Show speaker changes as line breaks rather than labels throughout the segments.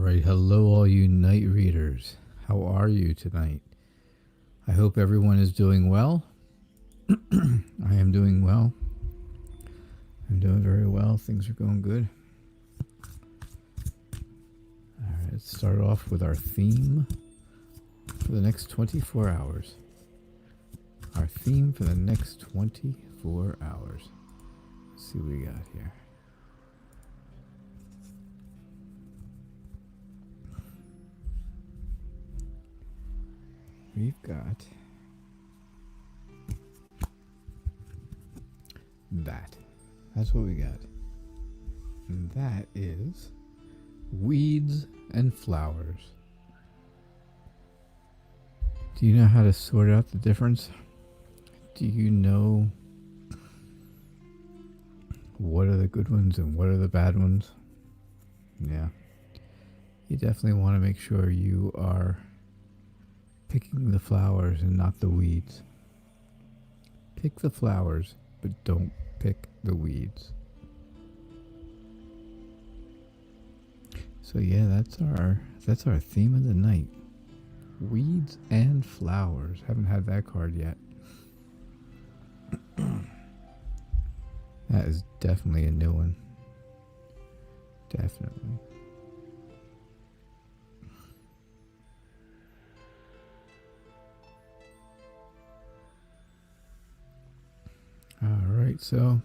right, hello, all you night readers. How are you tonight? I hope everyone is doing well. I am doing well. I'm doing very well. Things are going good. All right, let's start off with our theme for the next 24 hours. Our theme for the next 24 hours. Let's see what we got here. We've got that. That's what we got. And that is weeds and flowers. Do you know how to sort out the difference? Do you know what are the good ones and what are the bad ones? Yeah. You definitely want to make sure you are picking the flowers and not the weeds. Pick the flowers, but don't pick the weeds. So yeah, that's our theme of the night. Weeds and flowers. Haven't had that card yet. That is definitely a new one. Definitely. Alright, so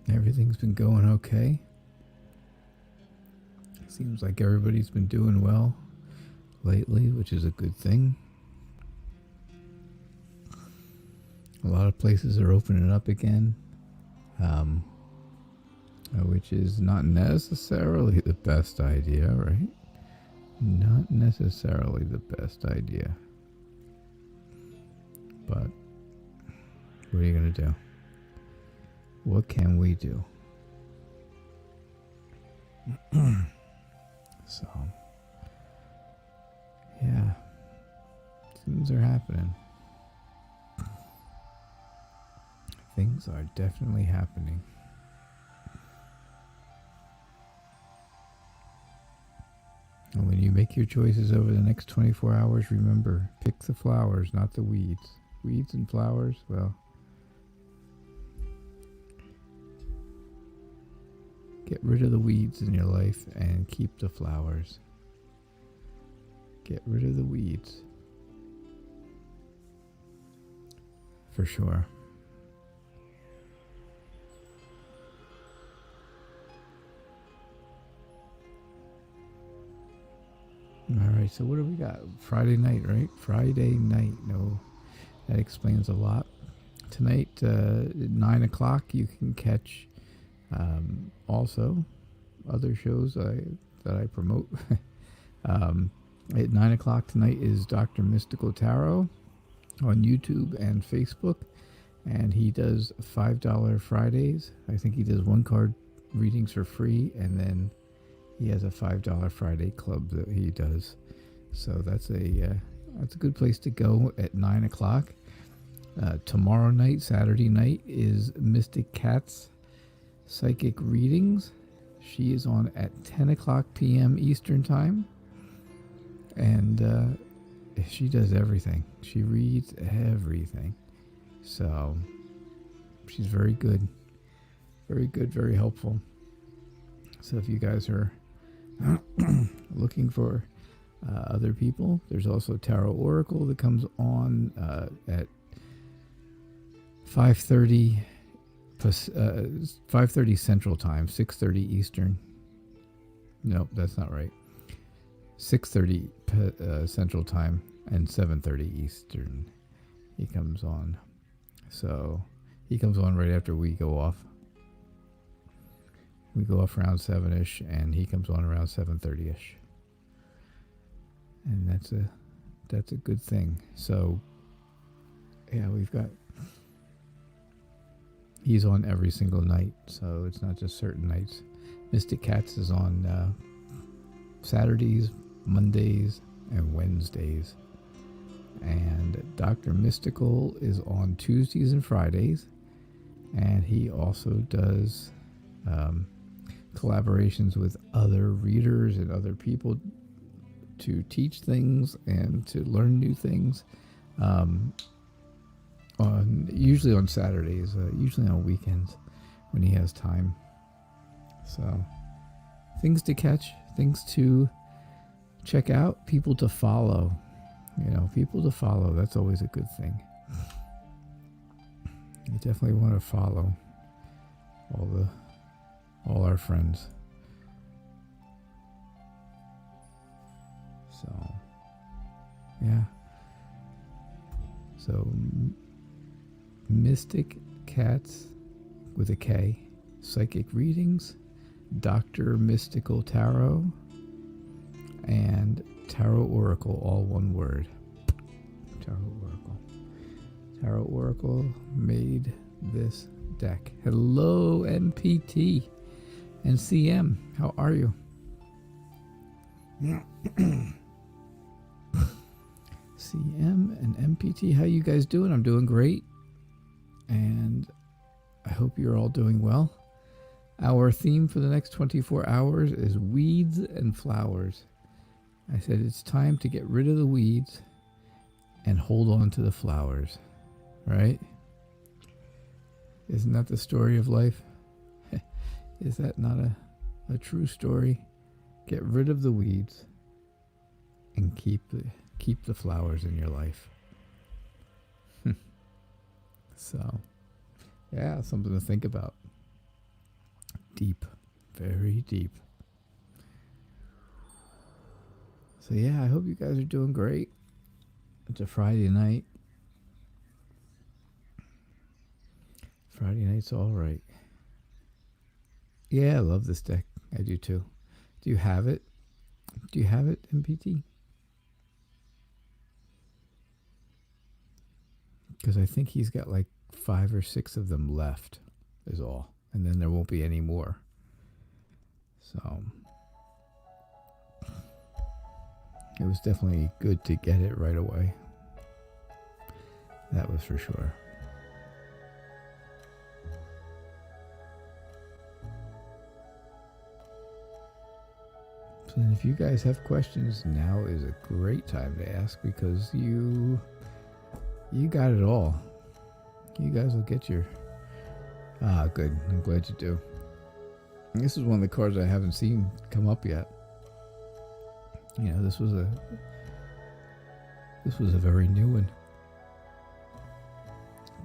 everything's been going okay. Seems like everybody's been doing well lately, which is a good thing. A lot of places are opening up again, which is not necessarily the best idea, right? Not necessarily the best idea. But what are you going to do? What can we do? So, yeah, things are happening. Things are definitely happening. And when you make your choices over the next 24 hours, remember, pick the flowers, not the weeds. Weeds and flowers, well, get rid of the weeds in your life and keep the flowers. Get rid of the weeds. For sure. Alright, so what do we got? Friday night, right? Friday night. No, that explains a lot. Tonight, at 9 o'clock, you can catch also other shows that I promote. At 9 o'clock tonight is Dr. Mystical Tarot on YouTube and Facebook. And he does $5 Fridays. I think he does one card readings for free, and then he has a $5 Friday club that he does. So that's a good place to go at 9 o'clock. Tomorrow night, Saturday night, is Mystic Cat's Psychic Readings. She is on at 10 o'clock p.m. Eastern Time. And she does everything. She reads everything. So she's very good. Very good, very helpful. So if you guys are looking for other people, there's also Tarot Oracle that comes on at 5:30 5:30 Central Time, 6:30 Eastern. Nope, that's not right. 6:30 Central Time and 7:30 Eastern. He comes on. So he comes on right after we go off. We go off around 7-ish, and he comes on around 7:30-ish. And that's a good thing. So, yeah, he's on every single night, so it's not just certain nights. Mystic Cats is on Saturdays, Mondays, and Wednesdays. And Dr. Mystical is on Tuesdays and Fridays. And he also does collaborations with other readers and other people to teach things and to learn new things. Usually on Saturdays, usually on weekends when he has time. So things to catch, things to check out, people to follow. People to follow. That's always a good thing. You definitely want to follow all our friends. So, yeah. So, Mystic Cats with a K, Psychic Readings, Dr. Mystical Tarot, and Tarot Oracle, all one word. Tarot Oracle. Tarot Oracle made this deck. Hello, NPT and CM. How are you? CM and MPT, how you guys doing? I'm doing great. And I hope you're all doing well. Our theme for the next 24 hours is weeds and flowers. I said it's time to get rid of the weeds and hold on to the flowers, right? Isn't that the story of life? Is that not a true story? Get rid of the weeds and keep the flowers in your life. So, yeah, something to think about. Deep, very deep. So yeah, I hope you guys are doing great. It's a Friday night. Friday night's all right. Yeah, I love this deck. I do too. Do you have it? Do you have it, MPT? Because I think he's got like 5 or 6 of them left, is all. And then there won't be any more. So it was definitely good to get it right away. That was for sure. So if you guys have questions, now is a great time to ask, because you got it all. You guys will get your... good. I'm glad you do. This is one of the cards I haven't seen come up yet. This was a very new one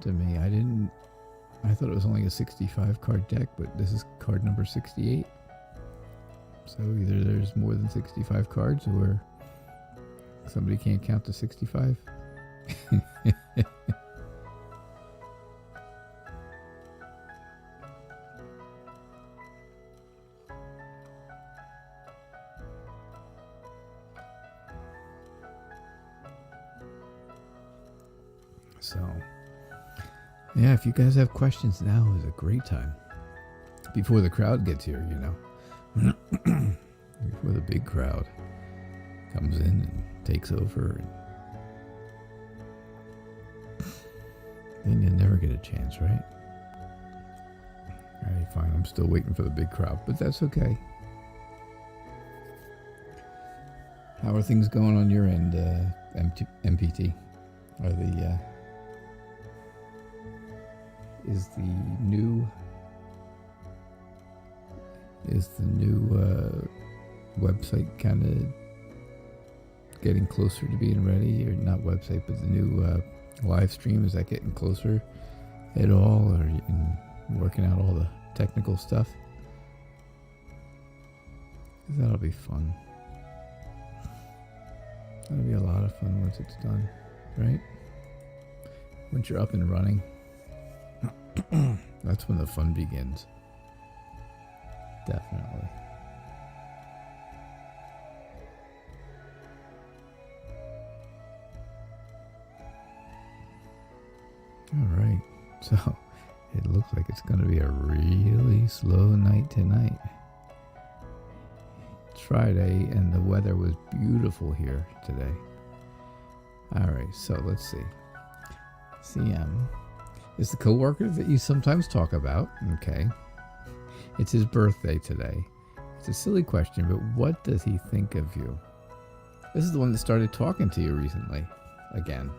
to me. I thought it was only a 65 card deck, but this is card number 68. So either there's more than 65 cards, or somebody can't count to 65. So, yeah, if you guys have questions, now is a great time. Before the crowd gets here, Before the big crowd comes in and takes over. Then you'll never get a chance, right? Alright, fine. I'm still waiting for the big crowd, but that's okay. How are things going on your end, MPT? Is the new website kind of getting closer to being ready? Or not website, but the new live stream, is that getting closer at all? Or you working out all the technical stuff? 'Cause that'll be fun. That'll be a lot of fun once it's done, right? Once you're up and running, that's when the fun begins. Definitely. Alright, so it looks like it's going to be a really slow night tonight. It's Friday and the weather was beautiful here today. Alright, so let's see. CM is the coworker that you sometimes talk about. Okay. It's his birthday today. It's a silly question, but what does he think of you? This is the one that started talking to you recently. Again,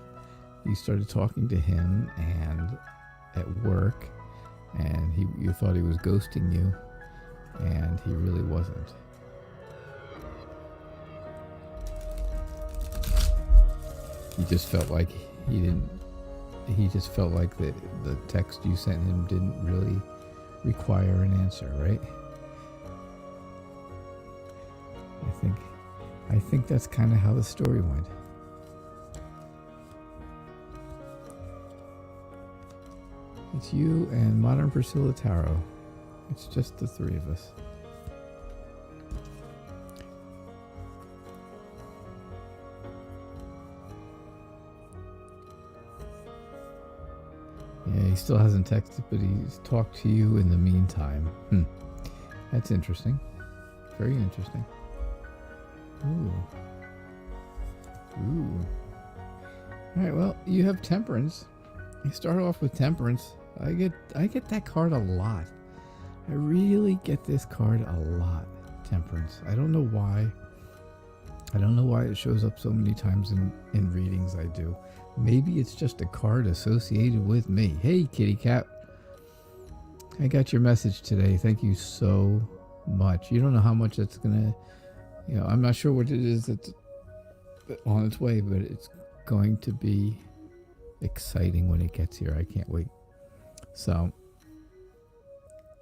you started talking to him and at work, and you thought he was ghosting you, and he really wasn't. He just felt like he just felt like the text you sent him didn't really require an answer, right? I think that's kind of how the story went. It's you and Modern Priscilla Tarot. It's just the three of us. Yeah, he still hasn't texted, but he's talked to you in the meantime. That's interesting. Very interesting. Ooh. Alright, well, you have Temperance. You start off with Temperance. I get that card a lot. I really get this card a lot, Temperance. I don't know why. I don't know why it shows up so many times in readings I do. Maybe it's just a card associated with me. Hey, kitty cat. I got your message today. Thank you so much. You don't know how much that's going to, I'm not sure what it is that's on its way, but it's going to be exciting when it gets here. I can't wait. So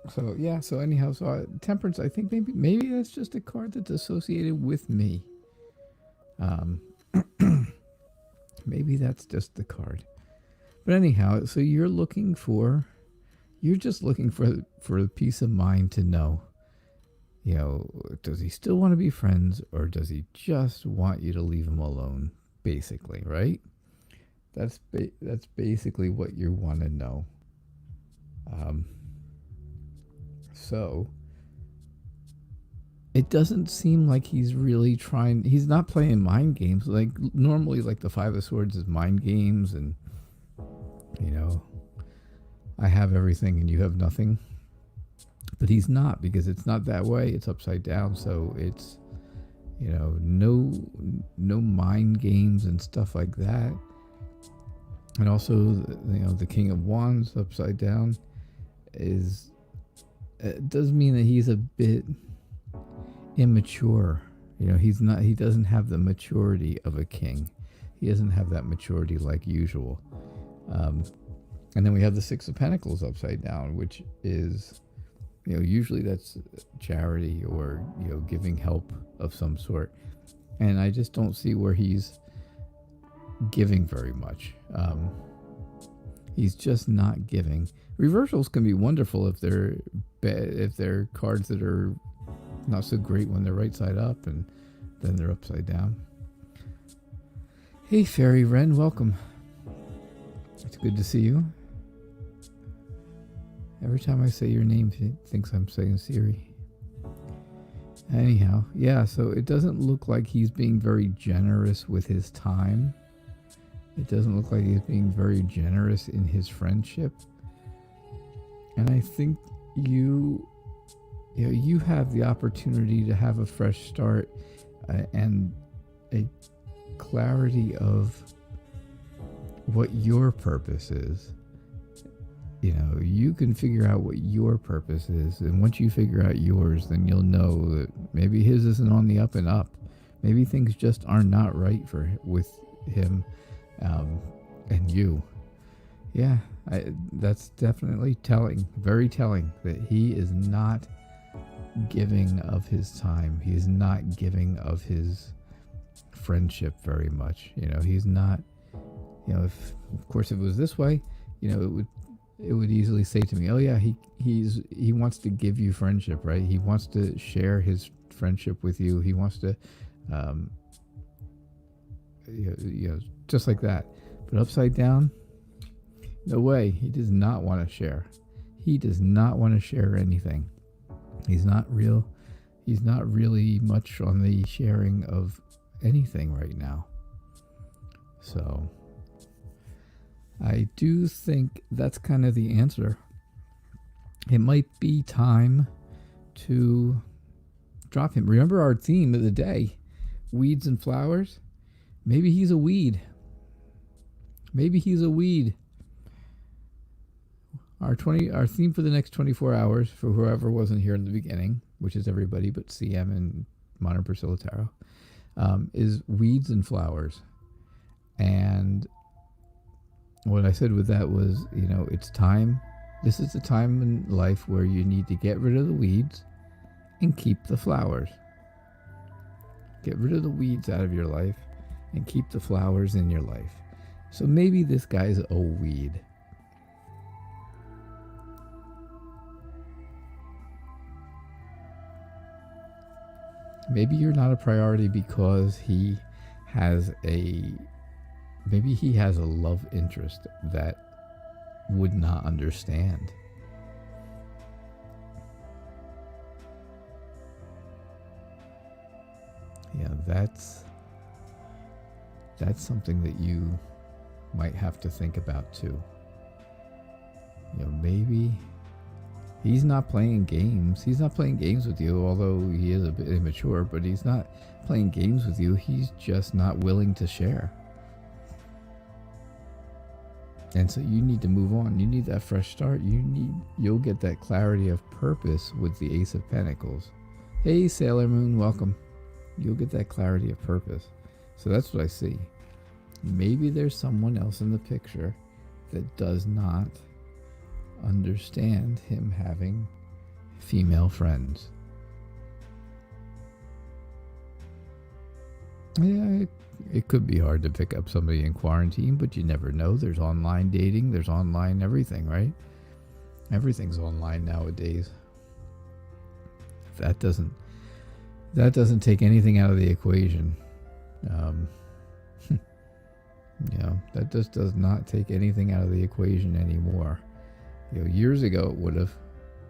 anyhow, Temperance, I think maybe that's just a card that's associated with me. Maybe that's just the card. But anyhow, so you're just looking for the peace of mind to know, does he still want to be friends, or does he just want you to leave him alone, basically, right? That's basically what you want to know. So it doesn't seem like he's really trying. He's not playing mind games. Like normally, like the Five of Swords is mind games, and I have everything and you have nothing. But he's not, because it's not that way. It's upside down. So it's no mind games and stuff like that. And also, the King of Wands upside down does mean that he's a bit immature. He doesn't have the maturity of a king. He doesn't have that maturity like usual. And then we have the Six of Pentacles upside down, which is, usually that's charity or, giving help of some sort. And I just don't see where he's giving very much. He's just not giving. Reversals can be wonderful if they're cards that are not so great when they're right side up and then they're upside down. Hey, Fairy Wren, welcome. It's good to see you. Every time I say your name, she thinks I'm saying Siri. Anyhow, yeah, so it doesn't look like he's being very generous with his time. It doesn't look like he's being very generous in his friendship. And I think you have the opportunity to have a fresh start and a clarity of what your purpose is. You can figure out what your purpose is, and once you figure out yours, then you'll know that maybe his isn't on the up and up. Maybe things just are not right with him and you. Yeah, that's definitely telling, very telling, that he is not giving of his time. He is not giving of his friendship very much. He's not. If of course if it was this way, it would easily say to me, oh yeah, he wants to give you friendship, right? He wants to share his friendship with you. He wants to, just like that. But upside down, no way. He does not want to share. He does not want to share anything. He's not really much on the sharing of anything right now. So I do think that's kind of the answer it might be time to drop him. Remember our theme of the day, weeds and flowers? Maybe he's a weed. Maybe he's a weed. Our theme for the next 24 hours, for whoever wasn't here in the beginning, which is everybody but CM and Modern Priscilla Tarot, is weeds and flowers. And what I said with that was, it's time. This is the time in life where you need to get rid of the weeds and keep the flowers. Get rid of the weeds out of your life and keep the flowers in your life. So maybe this guy's a weed. Maybe you're not a priority because maybe he has a love interest that would not understand. Yeah, that's something that you might have to think about too. Maybe he's not playing games. He's not playing games with you, although he is a bit immature, but he's not playing games with you. He's just not willing to share. And so you need to move on. You need that fresh start. You'll get that clarity of purpose with the Ace of Pentacles. Hey, Sailor Moon, welcome. You'll get that clarity of purpose. So that's what I see. Maybe there's someone else in the picture that does not understand him having female friends. Yeah, it could be hard to pick up somebody in quarantine, but you never know. There's online dating, there's online everything, right? Everything's online nowadays. That doesn't take anything out of the equation. That just does not take anything out of the equation anymore. Years ago it would have.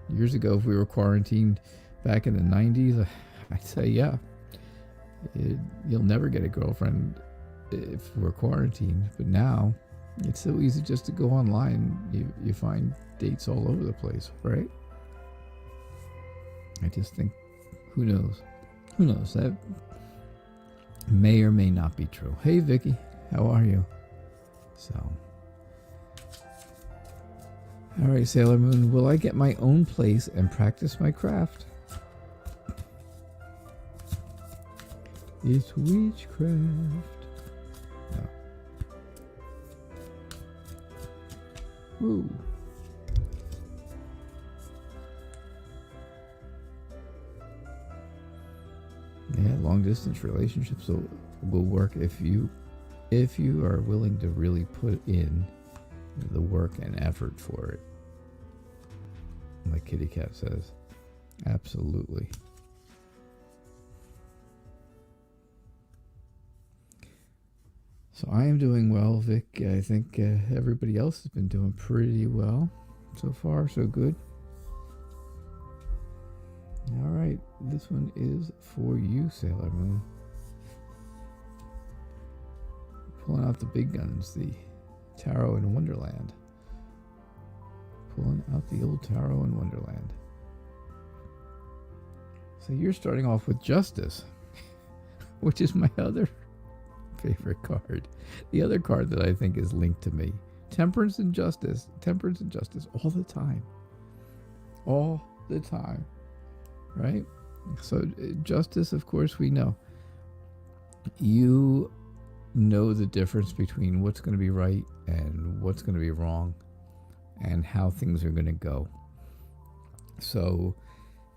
Years ago, if we were quarantined back in the 90s, I'd say, yeah, you'll never get a girlfriend if we're quarantined. But now, it's so easy just to go online. You find dates all over the place, right? I just think, who knows? Who knows? That may or may not be true. Hey, Vicky, how are you? So, all right, Sailor Moon, will I get my own place and practice my craft? It's witchcraft. No. Woo. Yeah, long distance relationships will work if you are willing to really put in the work and effort for it. Like Kitty Cat says. Absolutely. So I am doing well, Vic. I think everybody else has been doing pretty well. So far, so good. All right, this one is for you, Sailor Moon. Pulling out the big guns, the Tarot in Wonderland. Pulling out the old Tarot in Wonderland. So you're starting off with Justice, which is my other favorite card. The other card that I think is linked to me. Temperance and Justice. Temperance and Justice all the time. All the time. Right? So Justice, of course, we know. You know the difference between what's going to be right and what's going to be wrong and how things are going to go. So,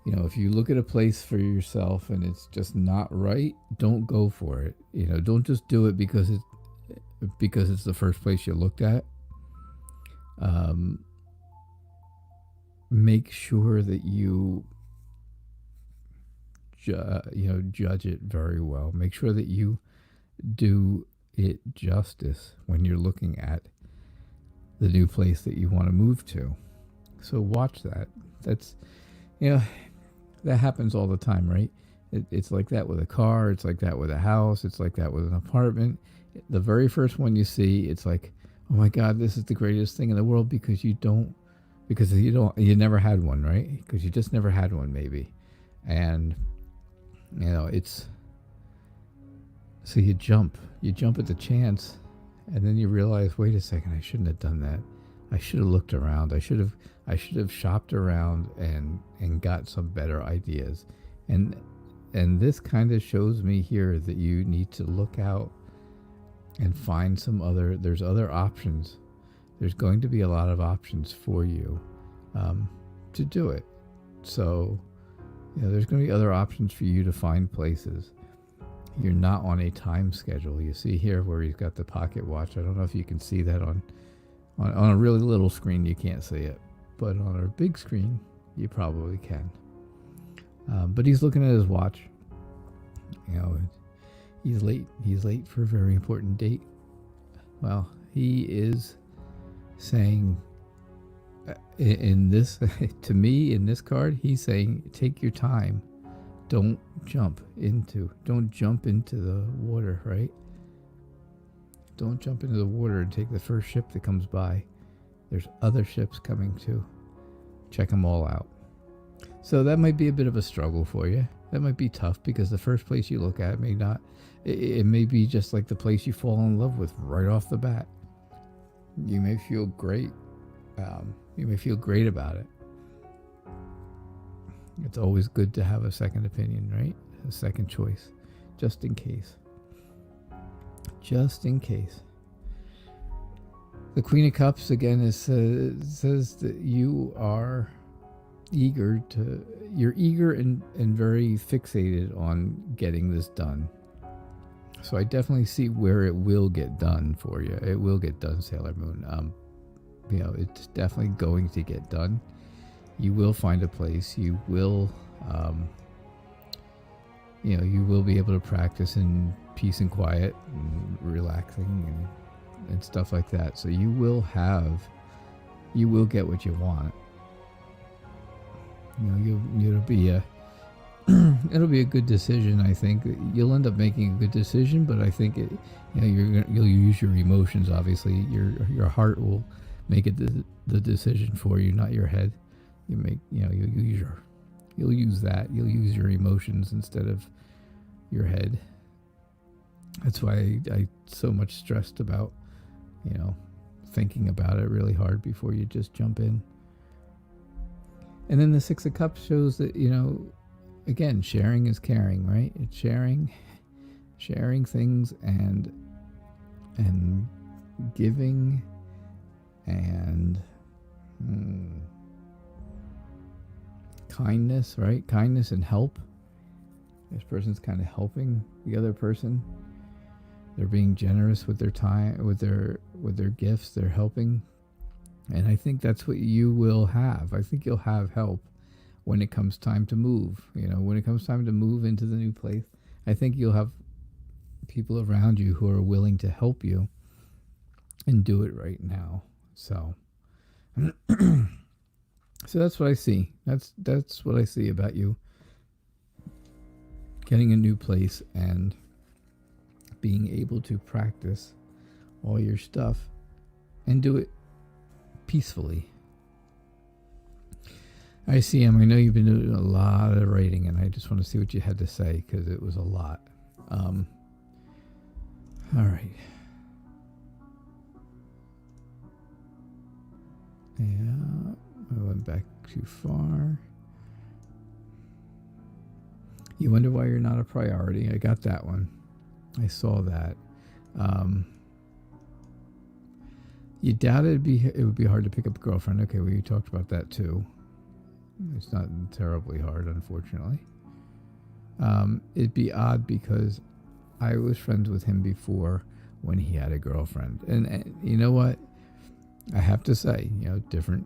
if you look at a place for yourself and it's just not right, don't go for it. Don't just do it because it's the first place you looked at. Make sure that you judge it very well. Make sure that you do it justice when you're looking at the new place that you want to move to. So watch that. That's, that happens all the time, right? It's like that with a car. It's like that with a house. It's like that with an apartment. The very first one you see, it's like, oh my God, this is the greatest thing in the world, because you don't because you never had one, right? Because you just never had one, maybe. And it's, so you jump at the chance, and then you realize, wait a second, I shouldn't have done that. I should have looked around. I should have shopped around and got some better ideas. And this kind of shows me here that you need to look out and find there's other options. There's going to be a lot of options for you to do it. So, there's going to be other options for you to find places. You're not on a time schedule. You see here where he's got the pocket watch. I don't know if you can see that on a really little screen. You can't see it, but on a big screen, you probably can. But he's looking at his watch. He's late. He's late for a very important date. Well, he is saying in this, to me, in this card, he's saying, take your time. Don't jump into the water, right? Don't jump into the water and take the first ship that comes by. There's other ships coming too. Check them all out. So that might be a bit of a struggle for you. That might be tough because the first place you look at may not, it may be just like the place you fall in love with right off the bat. You may feel great. You may feel great about it. It's always good to have a second opinion, right? A second choice, just in case. Just in case. The Queen of Cups, again, says that you are eager and very fixated on getting this done. So I definitely see where it will get done for you. It will get done, Sailor Moon. It's definitely going to get done. You will find a place. You will, you will be able to practice in peace and quiet and relaxing and stuff like that. So you will get what you want. It'll be a good decision. I think you'll end up making a good decision, but I think you'll use your emotions. Obviously, your heart will make it the decision for you, not your head. You'll use that. You'll use your emotions instead of your head. That's why I so much stressed about, thinking about it really hard before you just jump in. And then the Six of Cups shows that, again, sharing is caring, right? It's sharing things and giving and kindness, right? Kindness and help. This person's kind of helping the other person. They're being generous with their time, with their gifts. They're helping. And I think that's what you will have. I think you'll have help when it comes time to move. When it comes time to move into the new place, I think you'll have people around you who are willing to help you and do it right now. So, so that's what I see. That's what I see about you getting a new place and being able to practice all your stuff and do it peacefully. I see him. I know you've been doing a lot of writing, and I just want to see what you had to say because it was a lot. All right. Yeah, I went back too far. You wonder why you're not a priority. I got that one. I saw that. You doubted it would be hard to pick up a girlfriend. Okay, well, you talked about that too. It's not terribly hard, unfortunately. It'd be odd because I was friends with him before when he had a girlfriend. And you know what? I have to say, different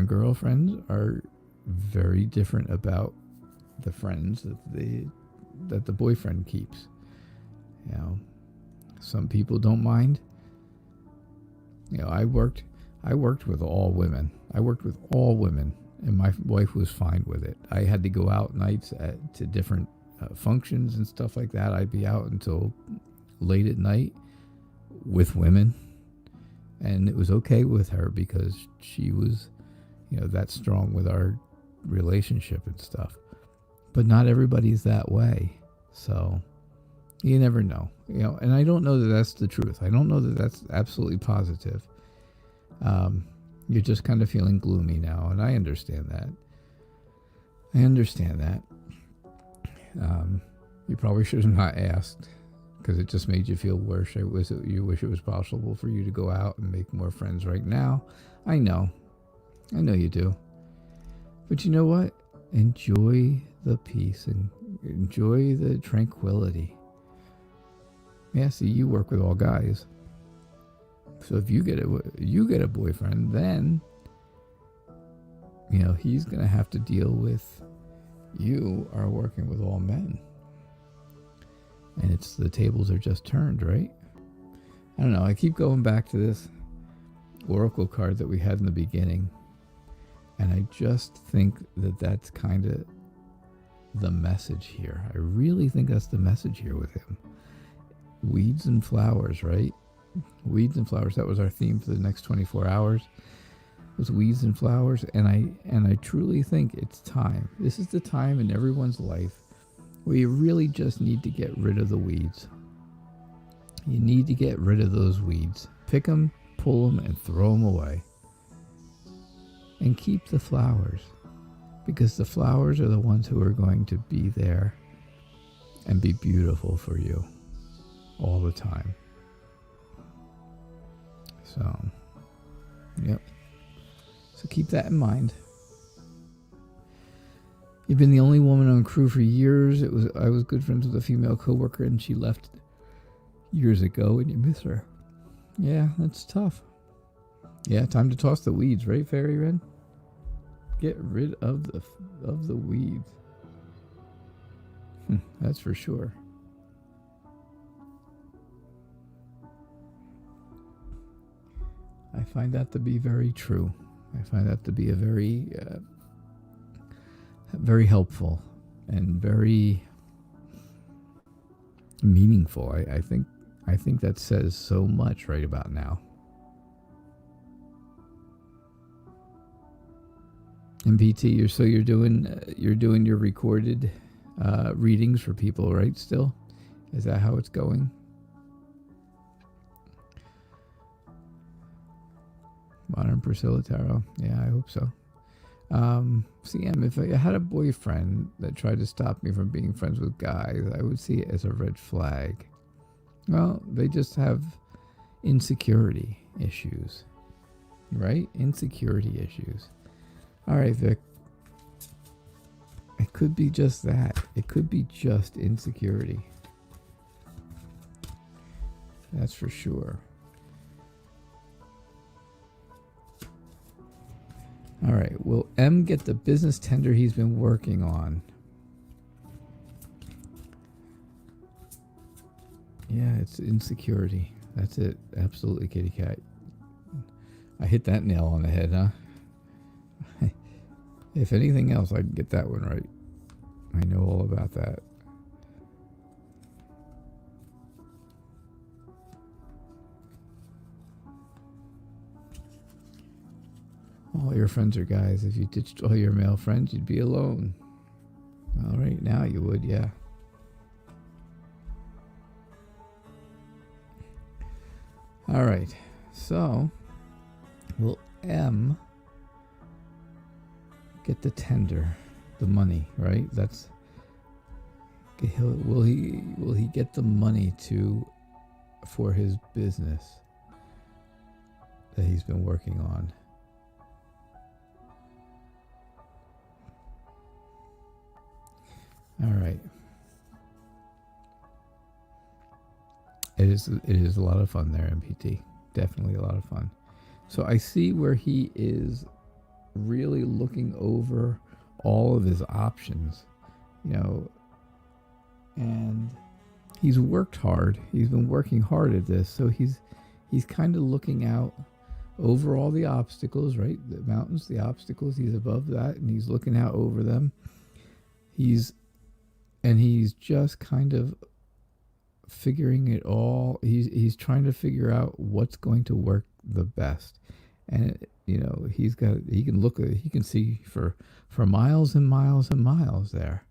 girlfriends are very different about the friends that the boyfriend keeps. Some people don't mind. I worked with all women. And my wife was fine with it. I had to go out nights to different functions and stuff like that. I'd be out until late at night with women, and it was okay with her because she was, that strong with our relationship and stuff. But not everybody's that way. So you never know. And I don't know that that's the truth. I don't know that that's absolutely positive. You're just kind of feeling gloomy now, and I understand that. You probably should have not asked, because it just made you feel worse. You wish it was possible for you to go out and make more friends right now. I know you do. But you know what? Enjoy the peace and enjoy the tranquility. Yeah, see, you work with all guys. So if you get a boyfriend, then he's gonna have to deal with you are working with all men. And it's the tables are just turned, right? I don't know. I keep going back to this oracle card that we had in the beginning. And I just think that that's kind of the message here. I really think that's the message here with him. Weeds and flowers, right? Weeds and flowers. That was our theme for the next 24 hours. It was weeds and flowers. And I truly think it's time. This is the time in everyone's life where you really just need to get rid of the weeds. You need to get rid of those weeds. Pick them, pull them, and throw them away. And keep the flowers. Because the flowers are the ones who are going to be there and be beautiful for you all the time. So, yep. So keep that in mind. You've been the only woman on crew for years. I was good friends with a female coworker, and she left years ago, and you miss her. Yeah, that's tough. Yeah, time to toss the weeds, right, Fairy Red? Get rid of the weeds. That's for sure. I find that to be very true. I find that to be a very, very helpful and very meaningful. I think that says so much right about now. MPT, you're doing your recorded readings for people, right? Still, is that how it's going? Modern Priscilla Tarot. Yeah, I hope so. CM, if I had a boyfriend that tried to stop me from being friends with guys, I would see it as a red flag. Well, they just have insecurity issues, right? Insecurity issues. All right, Vic. It could be just that. It could be just insecurity. That's for sure. All right. Will M get the business tender he's been working on? Yeah, it's insecurity. That's it. Absolutely, kitty cat. I hit that nail on the head, huh? If anything else, I can get that one right. I know all about that. All your friends are guys. If you ditched all your male friends, you'd be alone. Well, right now you would, yeah. All right. So, will M get the tender, the money, right? That's will he get the money for his business that he's been working on? All right. It is a lot of fun there, MPT. Definitely a lot of fun. So I see where he is really looking over all of his options, and he's worked hard. He's been working hard at this. So he's kind of looking out over all the obstacles, right? The mountains, the obstacles, he's above that, and he's looking out over them. He's just kind of figuring it all. He's trying to figure out what's going to work the best. and he can see for miles and miles and miles there.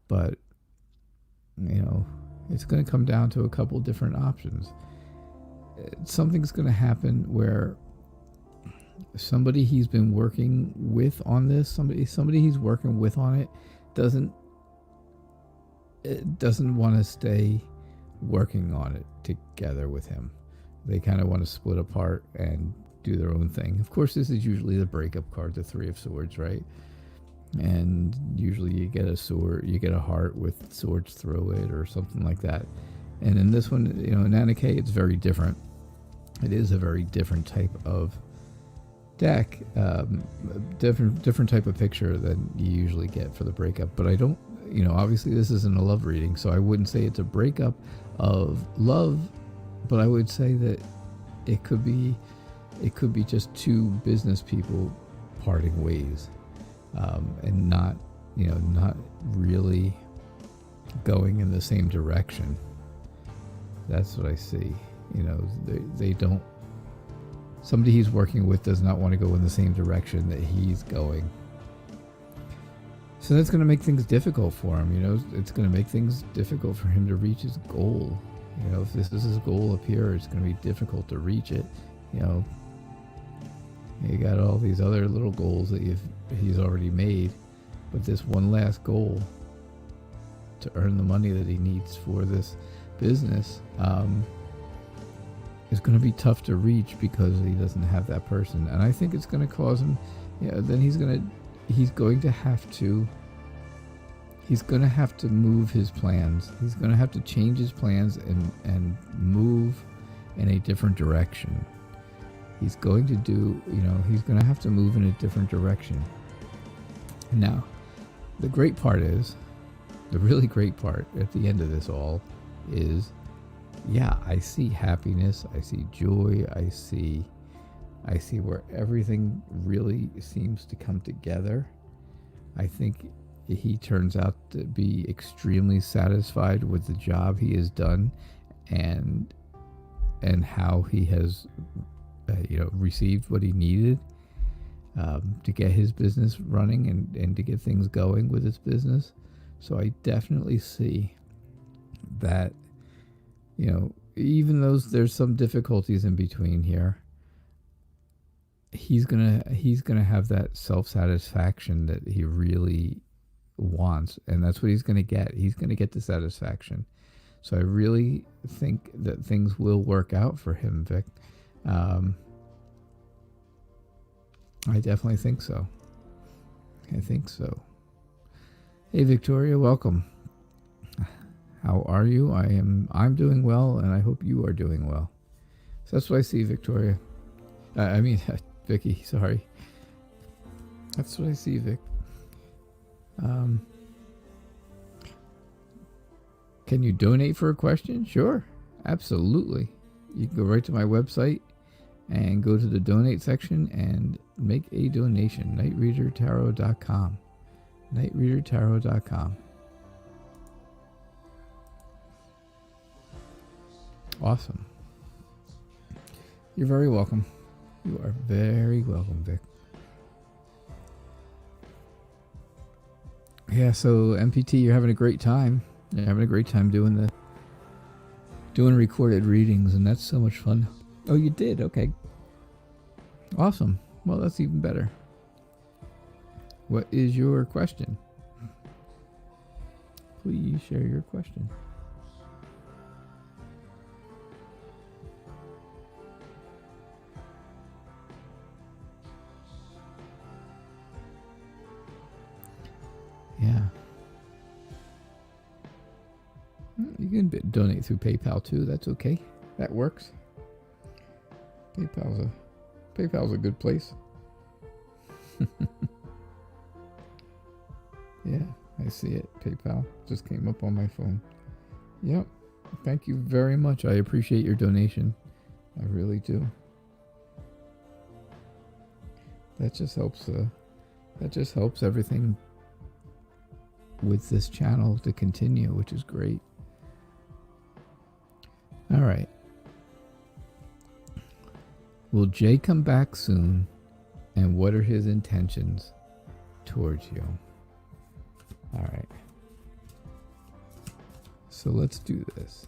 But it's going to come down to a couple different options. Something's going to happen where somebody he's been working with on this, somebody he's working with on it, doesn't want to stay working on it together with him. They kind of want to split apart and do their own thing. Of course, this is usually the breakup card, the Three of Swords, right? And usually you get a sword, you get a heart with swords through it or something like that. And in this one, in Anna Kay, it's very different. It is a very different type of deck, different type of picture than you usually get for the breakup. But I don't, obviously this isn't a love reading, so I wouldn't say it's a breakup of love, but I would say that it could be just two business people parting ways, and not really going in the same direction. That's what I see. They don't. Somebody he's working with does not want to go in the same direction that he's going. So that's going to make things difficult for him. It's going to make things difficult for him to reach his goal. If this is his goal up here, it's going to be difficult to reach it. You got all these other little goals that he's already made, but this one last goal to earn the money that he needs for this business is going to be tough to reach because he doesn't have that person. And I think it's going to cause him, then he's going to have to move his plans. He's going to have to change his plans and move in a different direction. He's going to have to move in a different direction. Now, the really great part at the end of this all is, I see happiness, I see joy, I see where everything really seems to come together. I think he turns out to be extremely satisfied with the job he has done and how he has received what he needed to get his business running and to get things going with his business. So I definitely see that, even though there's some difficulties in between here, he's gonna have that self-satisfaction that he really wants, and that's what he's gonna get. He's gonna get the satisfaction. So I really think that things will work out for him, Vic. I definitely think so. I think so. Hey, Victoria, welcome. How are you? I'm doing well, and I hope you are doing well. So that's what I see, Victoria. Vicky, sorry. That's what I see, Vic. Can you donate for a question? Sure, absolutely. You can go right to my website and go to the donate section and make a donation. nightreadertarot.com. nightreadertarot.com. Awesome. You're very welcome. You are very welcome, Vic. Yeah, so MPT, you're having a great time. You're having a great time doing recorded readings, and that's so much fun. Oh, you did? Okay. Awesome. Well, that's even better. What is your question? Please share your question. Yeah. You can donate through PayPal too. That's okay. That works. PayPal's a good place. Yeah, I see it. PayPal just came up on my phone. Yep. Thank you very much. I appreciate your donation. I really do. That just helps everything with this channel to continue, which is great. All right. Will Jay come back soon? And what are his intentions towards you? All right. So let's do this.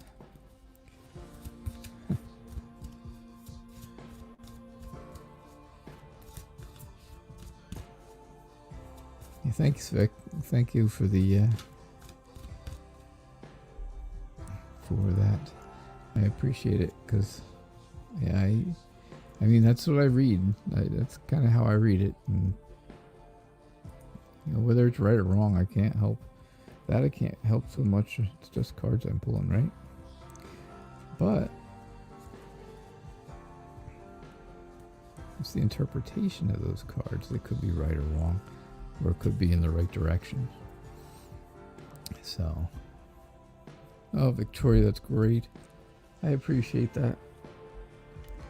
Thanks, Vic. Thank you for the for that. I appreciate it because, yeah, I mean that's what I read. That's kind of how I read it, and whether it's right or wrong, I can't help that. I can't help so much. It's just cards I'm pulling, right? But it's the interpretation of those cards that could be right or wrong, or it could be in the right direction. So, oh, Victoria, that's great. I appreciate that.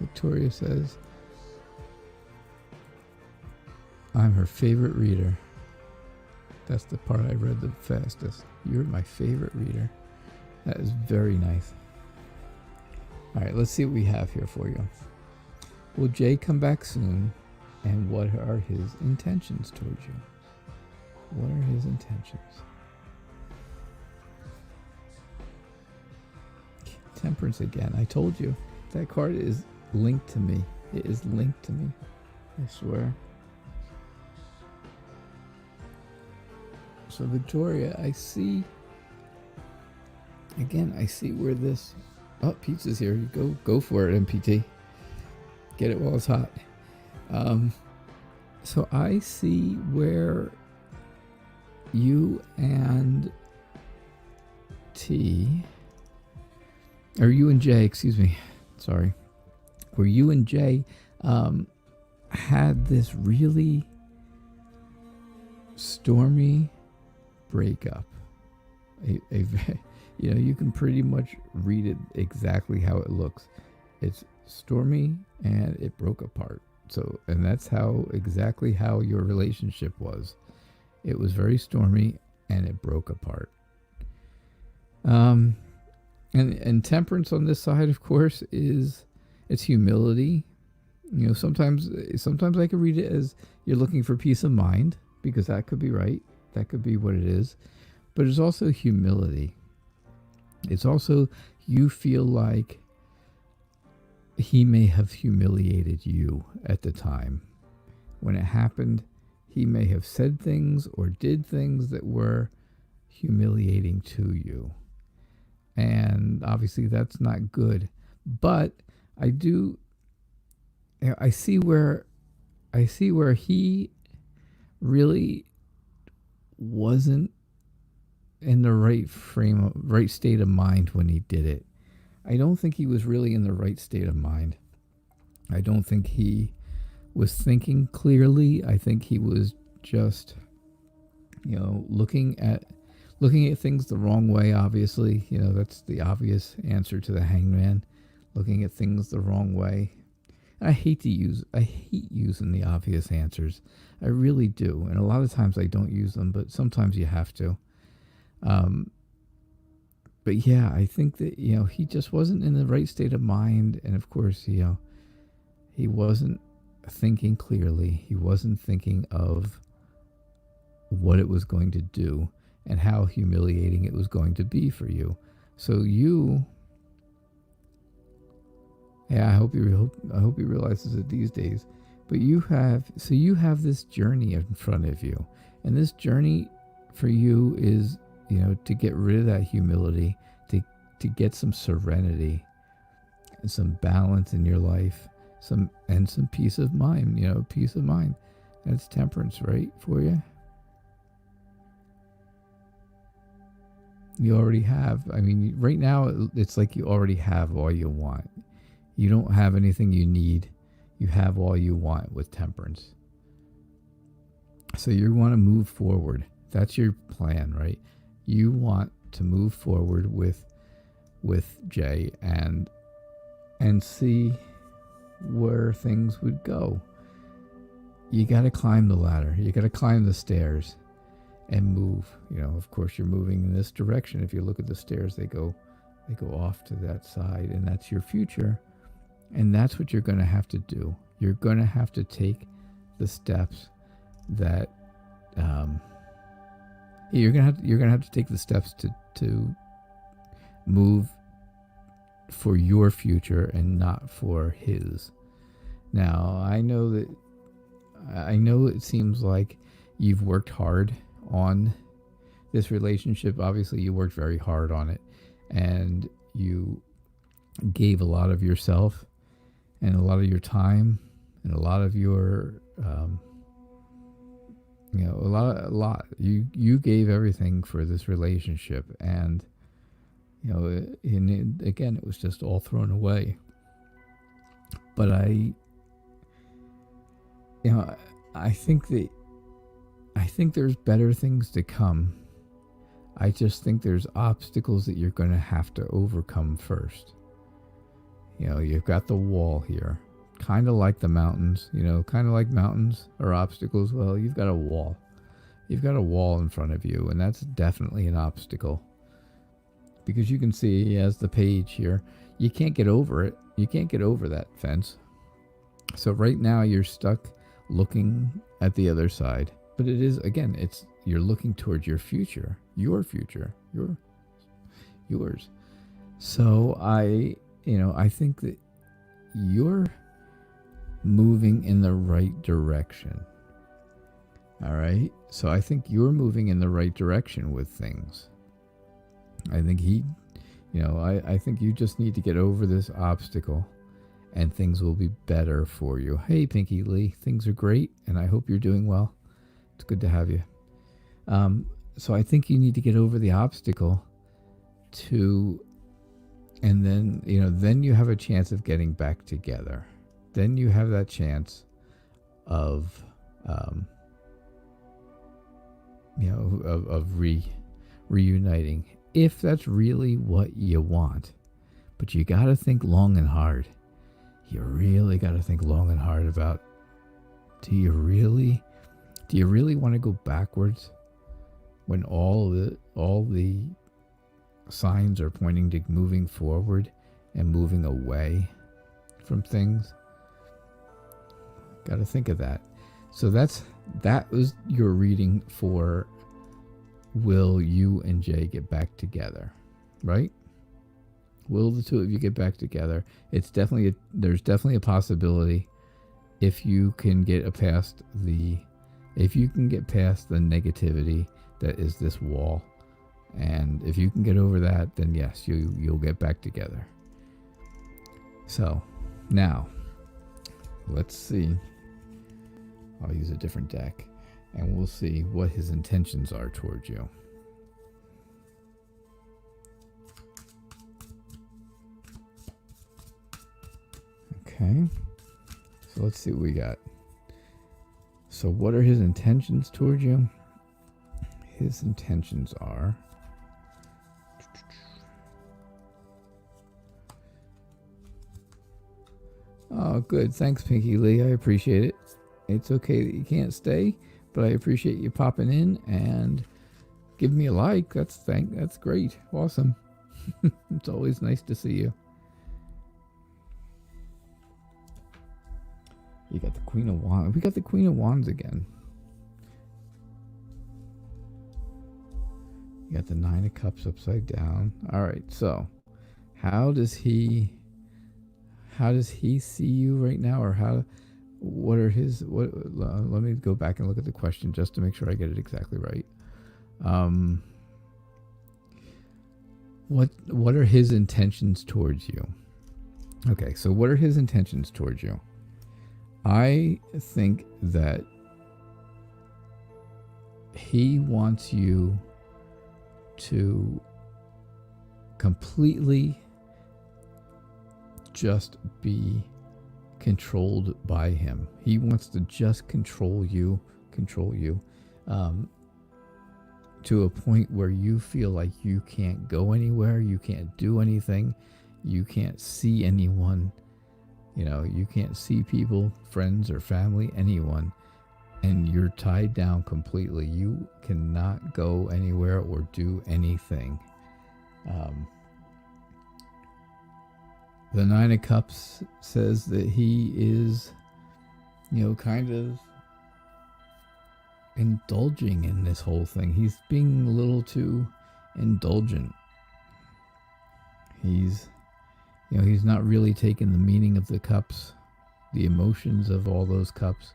Victoria says, I'm her favorite reader. That's the part I read the fastest. You're my favorite reader. That is very nice. All right, let's see what we have here for you. Will Jay come back soon? And what are his intentions towards you? What are his intentions? Temperance again. I told you. That card is linked to me. It is linked to me. I swear. So Victoria, I see. Again, I see where this. Oh, pizza's here. You go for it, MPT. Get it while it's hot. So I see where you and T, or you and Jay, excuse me, sorry, where you and Jay had this really stormy breakup. You can pretty much read it exactly how it looks. It's stormy and it broke apart. So, and that's exactly how your relationship was. It was very stormy and it broke apart. And temperance on this side, of course, it's humility. Sometimes I can read it as you're looking for peace of mind, because that could be right. That could be what it is. But it's also humility. It's also you feel like he may have humiliated you at the time. When it happened, he may have said things or did things that were humiliating to you. And obviously that's not good. But I see where he really wasn't in the right state of mind when he did it. I don't think he was really in the right state of mind. I don't think he was thinking clearly. I think he was just, looking at things the wrong way, obviously. That's the obvious answer to the hangman. Looking at things the wrong way. I hate using the obvious answers. I really do. And a lot of times I don't use them, but sometimes you have to. But yeah, I think that, he just wasn't in the right state of mind. And of course, he wasn't thinking clearly. He wasn't thinking of what it was going to do and how humiliating it was going to be for you. So I hope he realizes it these days. But you have this journey in front of you. And this journey for you is, to get rid of that humility, to get some serenity and some balance in your life, some peace of mind, peace of mind. That's temperance, right, for you? You already have. I mean, right now, it's like you already have all you want. You don't have anything you need. You have all you want with temperance. So you want to move forward. That's your plan, right? You want to move forward with Jay and see where things would go. You got to climb the ladder. You got to climb the stairs and move. Of course, you're moving in this direction. If you look at the stairs, they go off to that side, and that's your future. And that's what you're going to have to do. You're going to have to take the steps that you're going to have to take the steps to move for your future and not for his. Now, I know it seems like you've worked hard on this relationship. Obviously, you worked very hard on it, and you gave a lot of yourself and a lot of your time and a lot of your a lot you gave everything for this relationship, and again, it was just all thrown away. But I think there's better things to come. I just think there's obstacles that you're going to have to overcome first. You've got the wall here, kind of like the mountains, kind of like mountains are obstacles. Well, you've got a wall. You've got a wall in front of you, and that's definitely an obstacle. Because you can see as the page here, you can't get over it. You can't get over that fence. So right now you're stuck looking at the other side. But it is, again, you're looking towards your future, yours. So I think that you're moving in the right direction. All right. So I think you're moving in the right direction with things. I think I think you just need to get over this obstacle and things will be better for you. Hey, Pinky Lee, things are great and I hope you're doing well. It's good to have you. So I think you need to get over the obstacle and then you have a chance of getting back together. Then you have that chance of reuniting, if that's really what you want. But you got to think long and hard. You really got to think long and hard about, do you really want to go backwards when all the signs are pointing to moving forward and moving away from things? Got to think of that. So that was your reading for will you and Jay get back together, right? Will the two of you get back together? There's definitely a possibility if you can get past the negativity that is this wall. And if you can get over that, then yes, you'll get back together. So now let's see. I'll use a different deck and we'll see what his intentions are towards you. Okay. So let's see what we got. So what are his intentions towards you? His intentions are oh, good. Thanks, Pinky Lee. I appreciate it. It's okay that you can't stay, but I appreciate you popping in and giving me a like. That's great. Awesome. It's always nice to see you. You got the Queen of Wands. We got the Queen of Wands again. You got the Nine of Cups upside down. All right. So how does he see you right now, or let me go back and look at the question just to make sure I get it exactly right. What are his intentions towards you? Okay, so what are his intentions towards you? I think that he wants you to completely just be controlled by him. He wants to just control you, to a point where you feel like you can't go anywhere, you can't do anything, you can't see anyone, you can't see people, friends or family, anyone, and you're tied down completely. You cannot go anywhere or do anything. The Nine of Cups says that he is, kind of indulging in this whole thing. He's being a little too indulgent. He's not really taking the meaning of the cups, the emotions of all those cups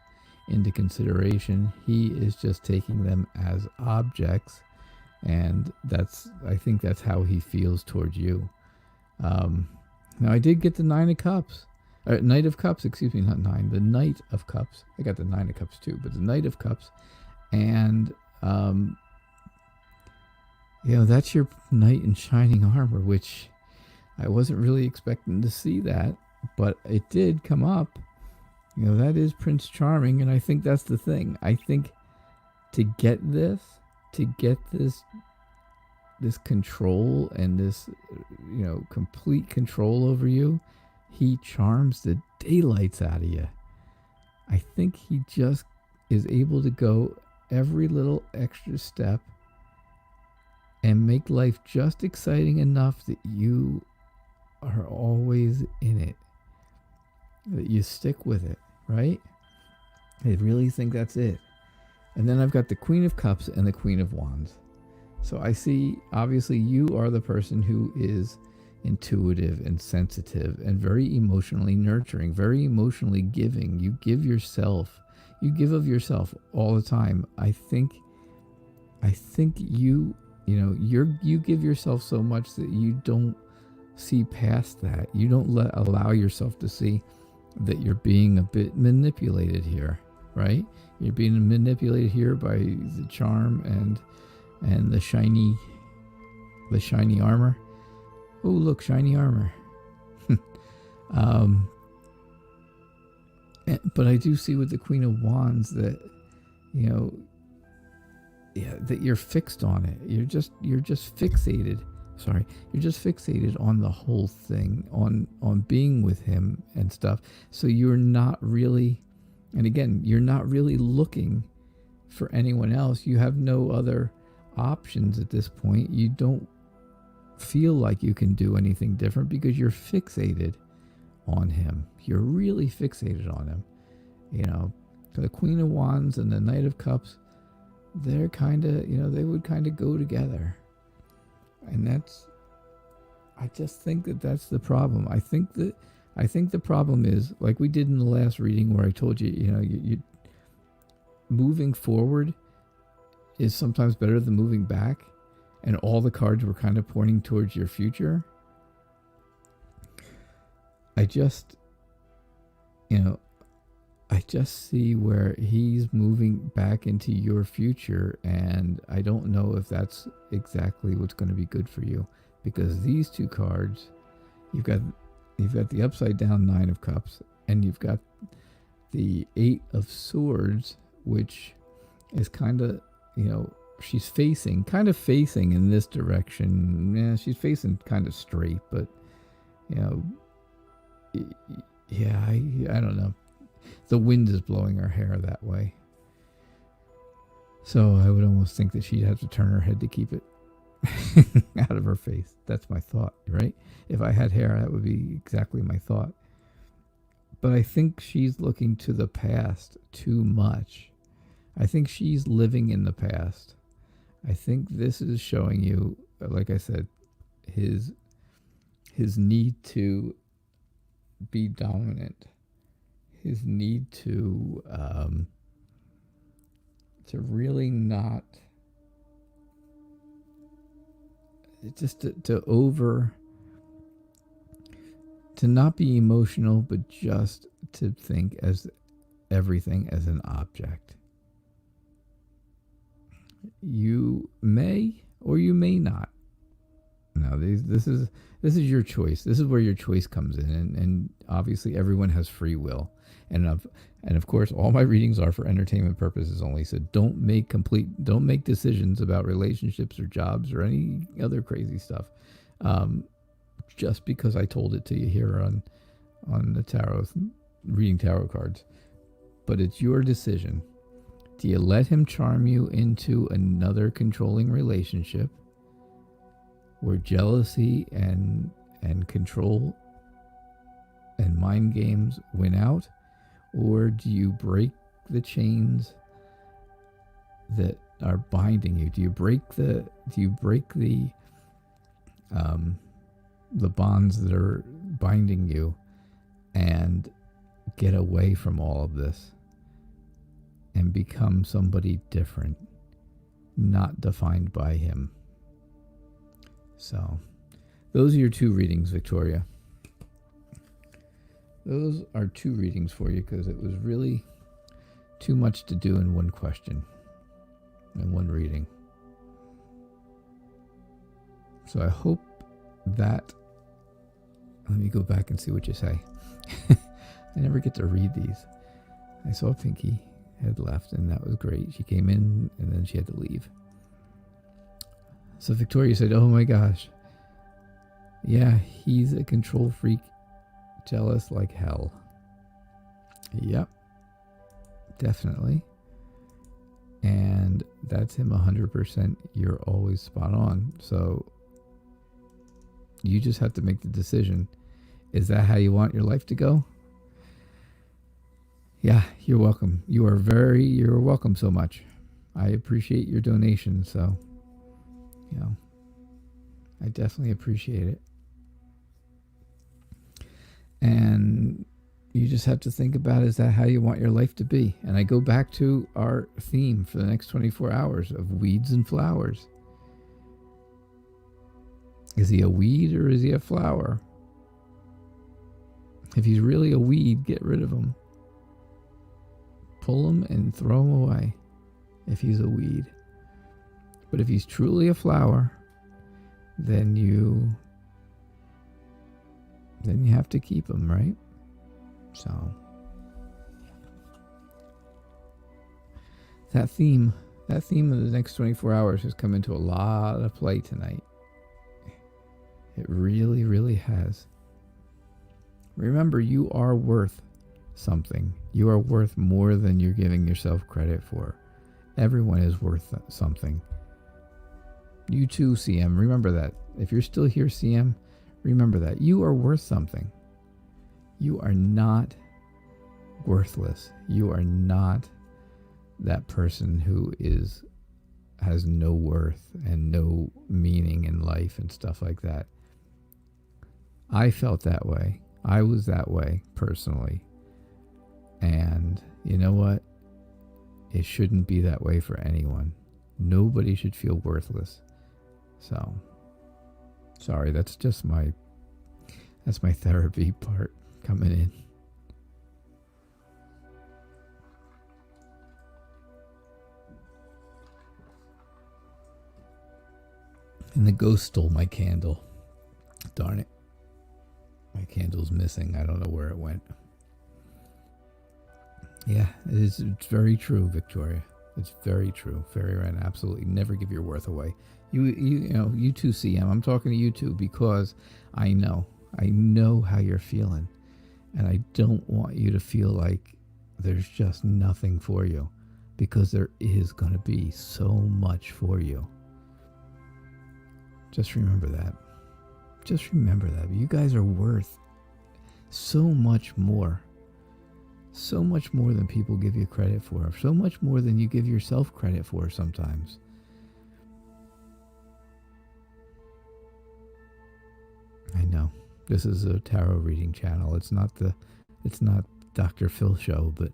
into consideration. He is just taking them as objects, and I think that's how he feels towards you. Now I did get the Knight of Cups, not nine, the Knight of Cups. I got the Nine of Cups too, but the Knight of Cups, and that's your knight in shining armor, which I wasn't really expecting to see that, but it did come up. That is Prince Charming, and I think that's the thing. I think to get this control and this, complete control over you, he charms the daylights out of you. I think he just is able to go every little extra step and make life just exciting enough that you are always in it, that you stick with it, right? I really think that's it. And then I've got the Queen of Cups and the Queen of Wands. So I see, obviously, you are the person who is intuitive and sensitive and very emotionally nurturing, very emotionally giving. You give of yourself all the time. I think you give yourself so much that you don't see past that. You don't allow yourself to see that you're being a bit manipulated here, right? You're being manipulated here by the charm and the shiny armor. Oh, look, shiny armor. But I do see with the Queen of Wands that, that you're fixed on it. You're just fixated. Sorry, you're just fixated on the whole thing, on being with him and stuff. So you're not really, and again, you're not really looking for anyone else. You have no other options at this point. You don't feel like you can do anything different because you're fixated on him. You're really fixated on him. The Queen of Wands and the Knight of Cups, they're kind of, they would kind of go together. And I just think that's the problem. I think the problem is, like we did in the last reading where I told you, you moving forward is sometimes better than moving back, and all the cards were kind of pointing towards your future. I just see where he's moving back into your future, and I don't know if that's exactly what's going to be good for you, because these two cards, you've got the upside down Nine of Cups, and you've got the Eight of Swords, which is kind of, she's kind of facing in this direction. Yeah, she's facing kind of straight, but I don't know. The wind is blowing her hair that way. So I would almost think that she'd have to turn her head to keep it out of her face. That's my thought, right? If I had hair, that would be exactly my thought. But I think she's looking to the past too much. I think she's living in the past. I think this is showing you, like I said, his need to be dominant. His need to really not, just to not be emotional, but just to think as everything as an object. You may or you may not. No, this is your choice. This is where your choice comes in, and obviously everyone has free will. And of course, all my readings are for entertainment purposes only. So don't make decisions about relationships or jobs or any other crazy stuff, just because I told it to you here on the tarot, reading tarot cards. But it's your decision. Do you let him charm you into another controlling relationship where jealousy and control and mind games win out, or do you break the chains that are binding you? Do you break the bonds that are binding you and get away from all of this and become somebody different, not defined by him? So those are your 2 readings, Victoria. Those are 2 readings for you, because it was really too much to do in one question, in one reading. So I hope that... Let me go back and see what you say. I never get to read these. I saw Pinky had left, and that was great. She came in, and then she had to leave. So Victoria said, oh my gosh. Yeah, he's a control freak. Jealous like hell. Yep. Definitely. And that's him 100%. You're always spot on. So you just have to make the decision. Is that how you want your life to go? Yeah, you're welcome. You're welcome so much. I appreciate your donation. So, I definitely appreciate it. And you just have to think about, is that how you want your life to be? And I go back to our theme for the next 24 hours of weeds and flowers. Is he a weed or is he a flower? If he's really a weed, get rid of him. Pull him and throw him away if he's a weed. But if he's truly a flower, then you have to keep him, right? So that theme of the next 24 hours has come into a lot of play tonight. It really, really has. Remember, you are worth something. You are worth more than you're giving yourself credit for. Everyone is worth something. You too, CM. Remember that. If you're still here, CM, remember that. You are worth something. You are not worthless. You are not that person who has no worth and no meaning in life and stuff like that. I felt that way. I was that way personally. And you know what? It shouldn't be that way for anyone. Nobody should feel worthless. So, sorry, that's my therapy part coming in. And the ghost stole my candle. Darn it. My candle's missing. I don't know where it went. Yeah, it's very true, Victoria. It's very true. Very right. Absolutely. Never give your worth away. You too, CM. I'm talking to you too, because I know how you're feeling. And I don't want you to feel like there's just nothing for you, because there is going to be so much for you. Just remember that. Just remember that. You guys are worth so much more. So much more than people give you credit for. So much more than you give yourself credit for sometimes. I know. This is a tarot reading channel. It's not Dr. Phil show, but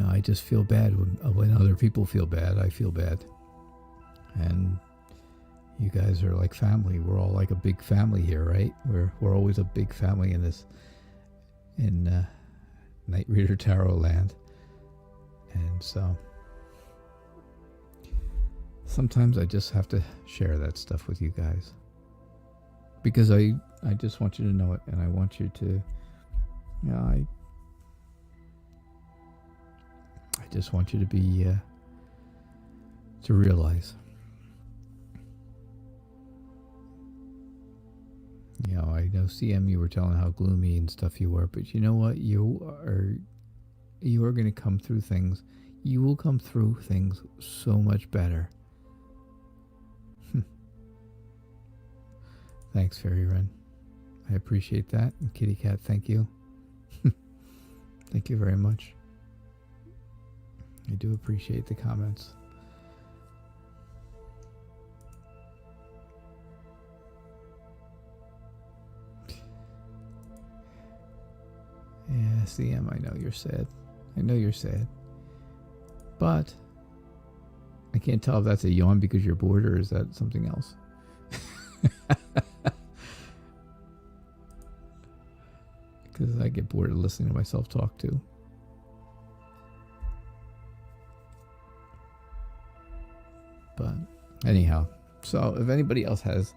I just feel bad when other people feel bad. I feel bad. And you guys are like family. We're all like a big family here, right? We're always a big family in Night Reader Tarot land. And so sometimes I just have to share that stuff with you guys, because I just want you to know it, and I want you to, I just want you to be to realize. I know, CM, you were telling how gloomy and stuff you were, but you know what? You are going to come through things. You will come through things so much better. Thanks, Fairy Wren. I appreciate that. And Kitty Cat, thank you. Thank you very much. I do appreciate the comments. Yeah, CM, I know you're sad. I know you're sad. But I can't tell if that's a yawn because you're bored or is that something else. Because I get bored of listening to myself talk too. But anyhow, so if anybody else has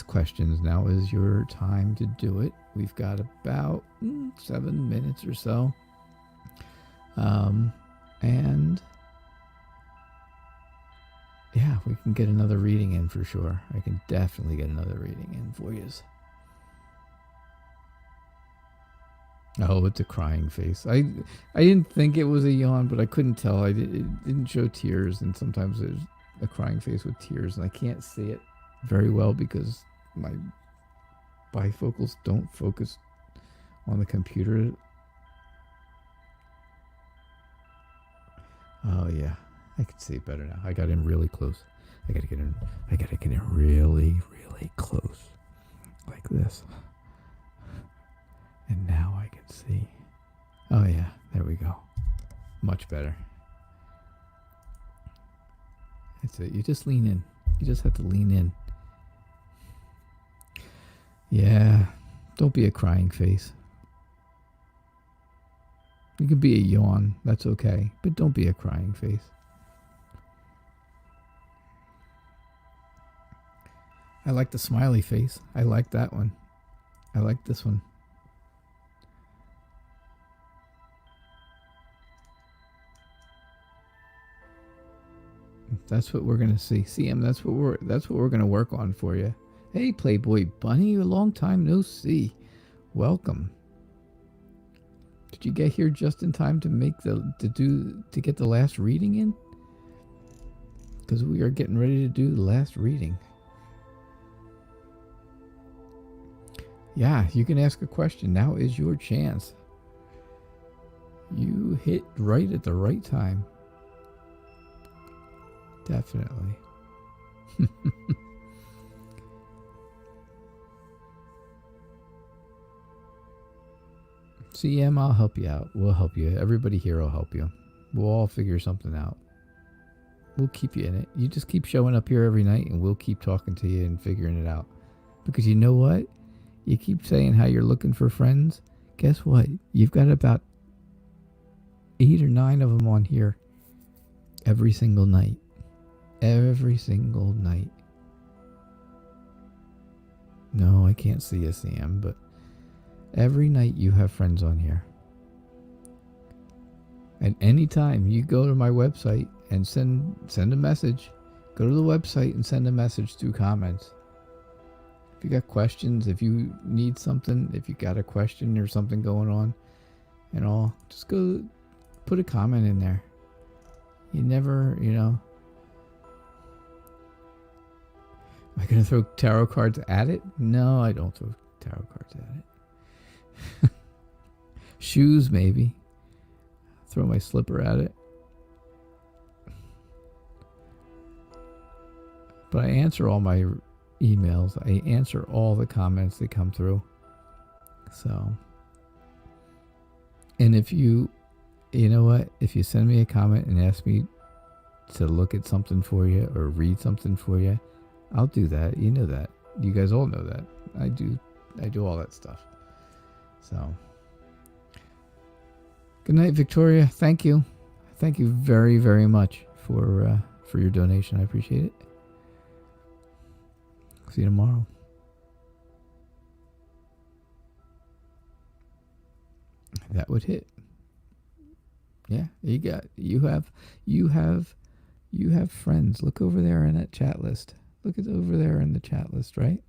questions, now is your time to do it. We've got about 7 minutes or so. And yeah, we can get another reading in for sure. I can definitely get another reading in for you. Oh, it's a crying face. I didn't think it was a yawn, but I couldn't tell. It didn't show tears, and sometimes there's a crying face with tears, and I can't see it very well because my bifocals don't focus on the computer. Oh yeah, I can see it better now. I got in really close. I gotta get in really, really close, like this. And now I can see. Oh yeah, there we go. Much better. That's it. You just lean in. You just have to lean in. Yeah, don't be a crying face. You could be a yawn. That's okay. But don't be a crying face. I like the smiley face. I like that one. I like this one. That's what we're gonna see. CM, that's what we're gonna work on for you. Hey, Playboy Bunny, a long time no see. Welcome. Did you get here just in time to get the last reading in? Because we are getting ready to do the last reading. Yeah, you can ask a question. Now is your chance. You hit right at the right time. Definitely. CM, I'll help you out. We'll help you. Everybody here will help you. We'll all figure something out. We'll keep you in it. You just keep showing up here every night and we'll keep talking to you and figuring it out. Because you know what? You keep saying how you're looking for friends. Guess what? You've got about 8 or 9 of them on here every single night. Every single night. No, I can't see you, Sam, but every night you have friends on here. And anytime you go to my website and send a message, go to the website and send a message through comments. If you got questions, if you need something, if you got a question or something going on and all, just go put a comment in there. You never, Am I going to throw tarot cards at it? No, I don't throw tarot cards at it. Shoes, maybe. Throw my slipper at it. But I answer all my emails. I answer all the comments that come through. So. And if you know what? If you send me a comment and ask me to look at something for you or read something for you, I'll do that. You know that. You guys all know that. I do all that stuff. So. Good night, Victoria. Thank you. Thank you very, very much for your donation. I appreciate it. See you tomorrow. That would hit. Yeah, you have friends. Look over there in that chat list. Look at over there in the chat list, right?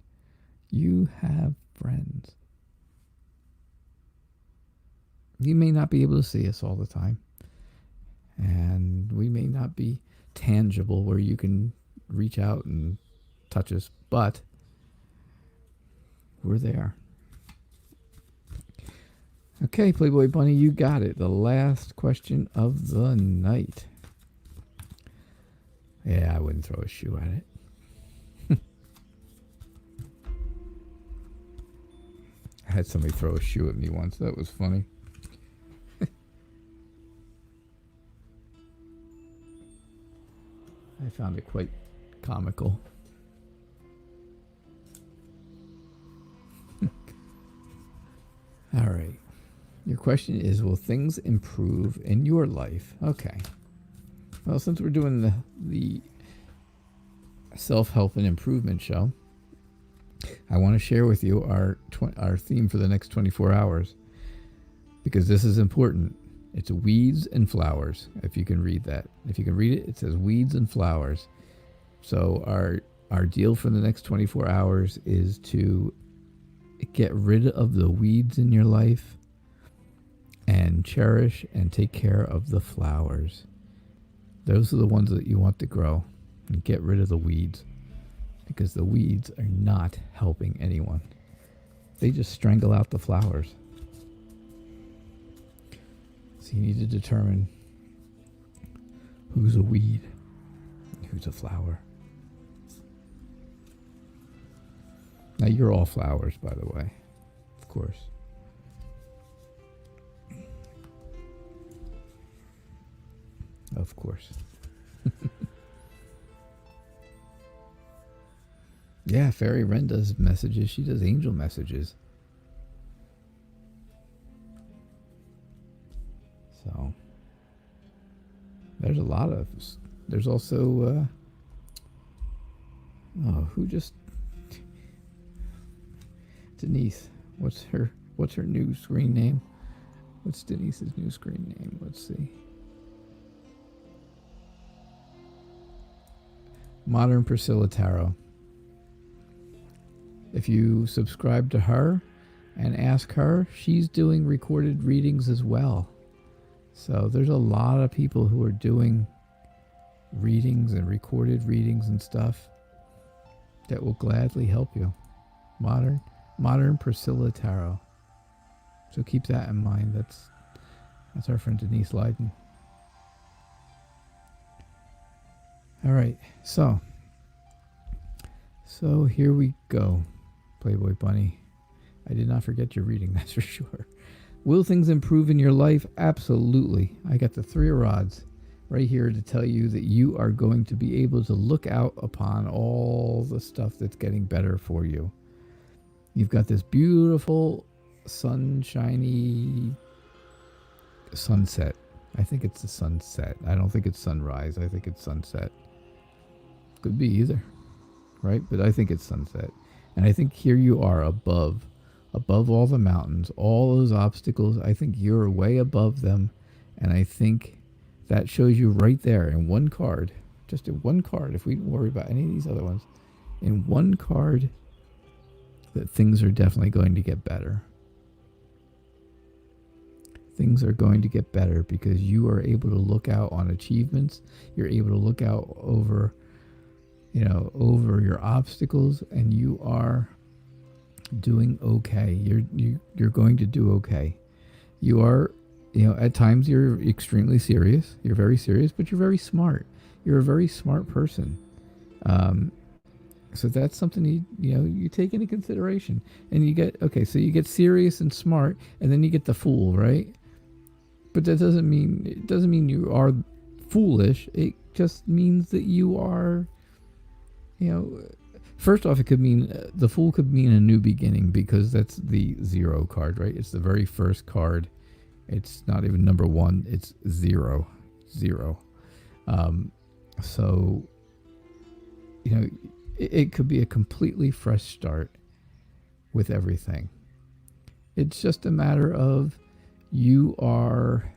You have friends. You may not be able to see us all the time. And we may not be tangible where you can reach out and touch us. But we're there. Okay, Playboy Bunny, you got it. The last question of the night. Yeah, I wouldn't throw a shoe at it. I had somebody throw a shoe at me once. That was funny. I found it quite comical. All right. Your question is, will things improve in your life? Okay. Well, since we're doing the self-help and improvement show, I want to share with you our theme for the next 24 hours, because this is important. It's weeds and flowers, if you can read that. If you can read it, it says weeds and flowers. So our deal for the next 24 hours is to get rid of the weeds in your life and cherish and take care of the flowers. Those are the ones that you want to grow, and get rid of the weeds, because the weeds are not helping anyone. They just strangle out the flowers. So you need to determine who's a weed and who's a flower. Now, you're all flowers, by the way, of course. Of course. Yeah, Fairy Wren does messages. She does angel messages. So, there's a lot of... There's also... who just... Denise. What's her new screen name? What's Denise's new screen name? Let's see. Modern Priscilla Tarot. If you subscribe to her and ask her, she's doing recorded readings as well. So there's a lot of people who are doing readings and recorded readings and stuff that will gladly help you. Modern Priscilla Tarot. So keep that in mind. That's our friend Denise Leiden. All right, so here we go, Playboy Bunny. I did not forget your reading, that's for sure. Will things improve in your life? Absolutely. I got the 3 of rods right here to tell you that you are going to be able to look out upon all the stuff that's getting better for you. You've got this beautiful sunshiny sunset. I think it's the sunset. I don't think it's sunrise. I think it's sunset. Could be either, right? But I think it's sunset. And I think here you are above all the mountains, all those obstacles. I think you're way above them. And I think that shows you right there in one card, just in one card, if we don't worry about any of these other ones, in one card, that things are definitely going to get better. Things are going to get better because you are able to look out on achievements. You're able to look out over your obstacles, and you are doing okay. You're going to do okay. You are, at times you're extremely serious. You're very serious, but you're very smart. You're a very smart person. So that's something you take into consideration. And you get serious and smart, and then you get the fool, right? But it doesn't mean you are foolish. It just means that you are, first off, it could mean, the fool could mean a new beginning, because that's the 0 card, right? It's the very first card. It's not even number 1. It's 0. So, it could be a completely fresh start with everything. It's just a matter of you are,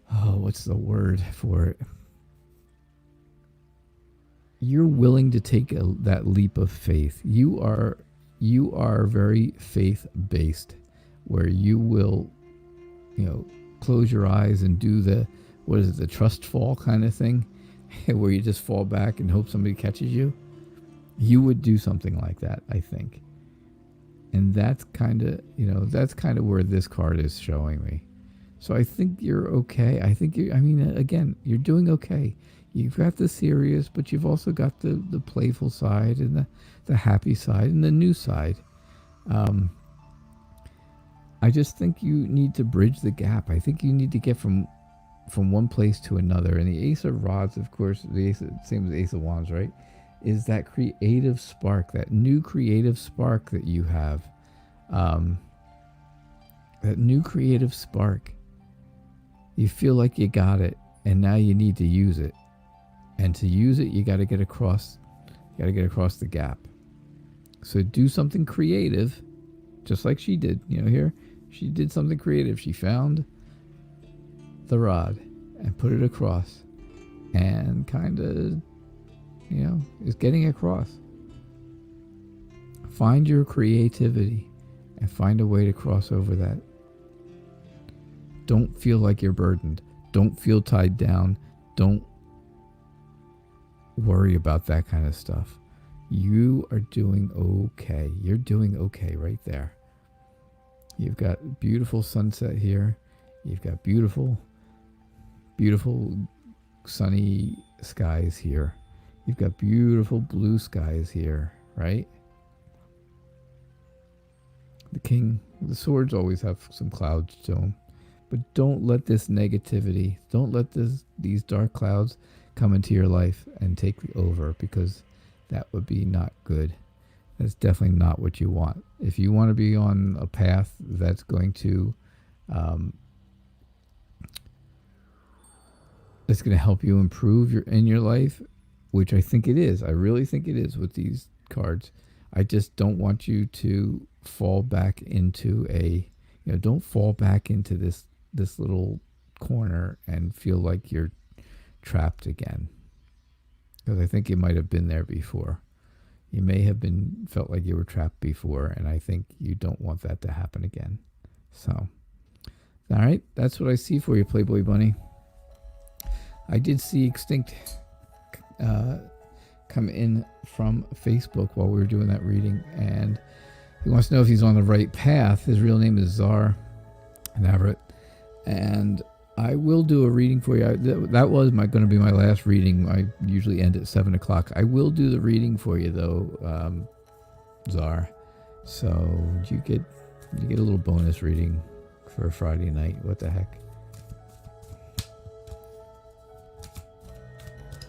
what's the word for it? You're willing to take that leap of faith. You are very faith-based, where you will, close your eyes and do the trust fall kind of thing, where you just fall back and hope somebody catches you. You would do something like that, I think. And that's kind of where this card is showing me. So I think you're okay. Again, you're doing okay. You've got the serious, but you've also got the playful side and the happy side and the new side. I just think you need to bridge the gap. I think you need to get from one place to another. And the Ace of Rods, of course, same as the Ace of Wands, right? Is that creative spark, that new creative spark that you have. That new creative spark. You feel like you got it, and now you need to use it. And to use it, you got to get across. You got to get across the gap. So do something creative, just like she did. Here she did something creative. She found the rod and put it across, and kind of, is getting across. Find your creativity and find a way to cross over that. Don't feel like you're burdened. Don't feel tied down. Don't worry about that kind of stuff. You are doing okay. You're doing okay right there. You've got beautiful sunset here. You've got beautiful, beautiful sunny skies here. You've got beautiful blue skies here, right? The King, the Swords always have some clouds to them. But don't let this negativity, don't let these dark clouds come into your life and take over, because that would be not good. That's definitely not what you want. If you want to be on a path that's going to help you improve in your life, which I think it is. I really think it is with these cards. I just don't want you to fall back into don't fall back into this little corner and feel like you're trapped again. Because I think you might have been there before. You may have felt like you were trapped before, and I think you don't want that to happen again. So, all right, that's what I see for you, Playboy Bunny. I did see Extinct come in from Facebook while we were doing that reading, and he wants to know if he's on the right path. His real name is Czar Navarrete, and I will do a reading for you. That was going to be my last reading. I usually end at 7 o'clock. I will do the reading for you, though, Czar. So you get a little bonus reading for Friday night. What the heck?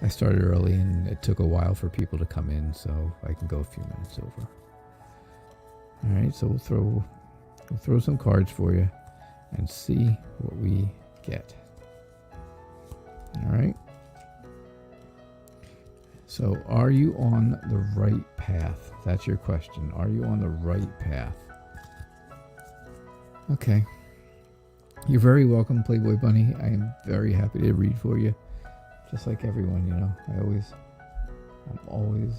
I started early, and it took a while for people to come in, so I can go a few minutes over. All right, so we'll throw some cards for you and see what we get. All right. So, are you on the right path? That's your question. Are you on the right path? Okay. You're very welcome, Playboy Bunny. I am very happy to read for you. Just like everyone, I'm always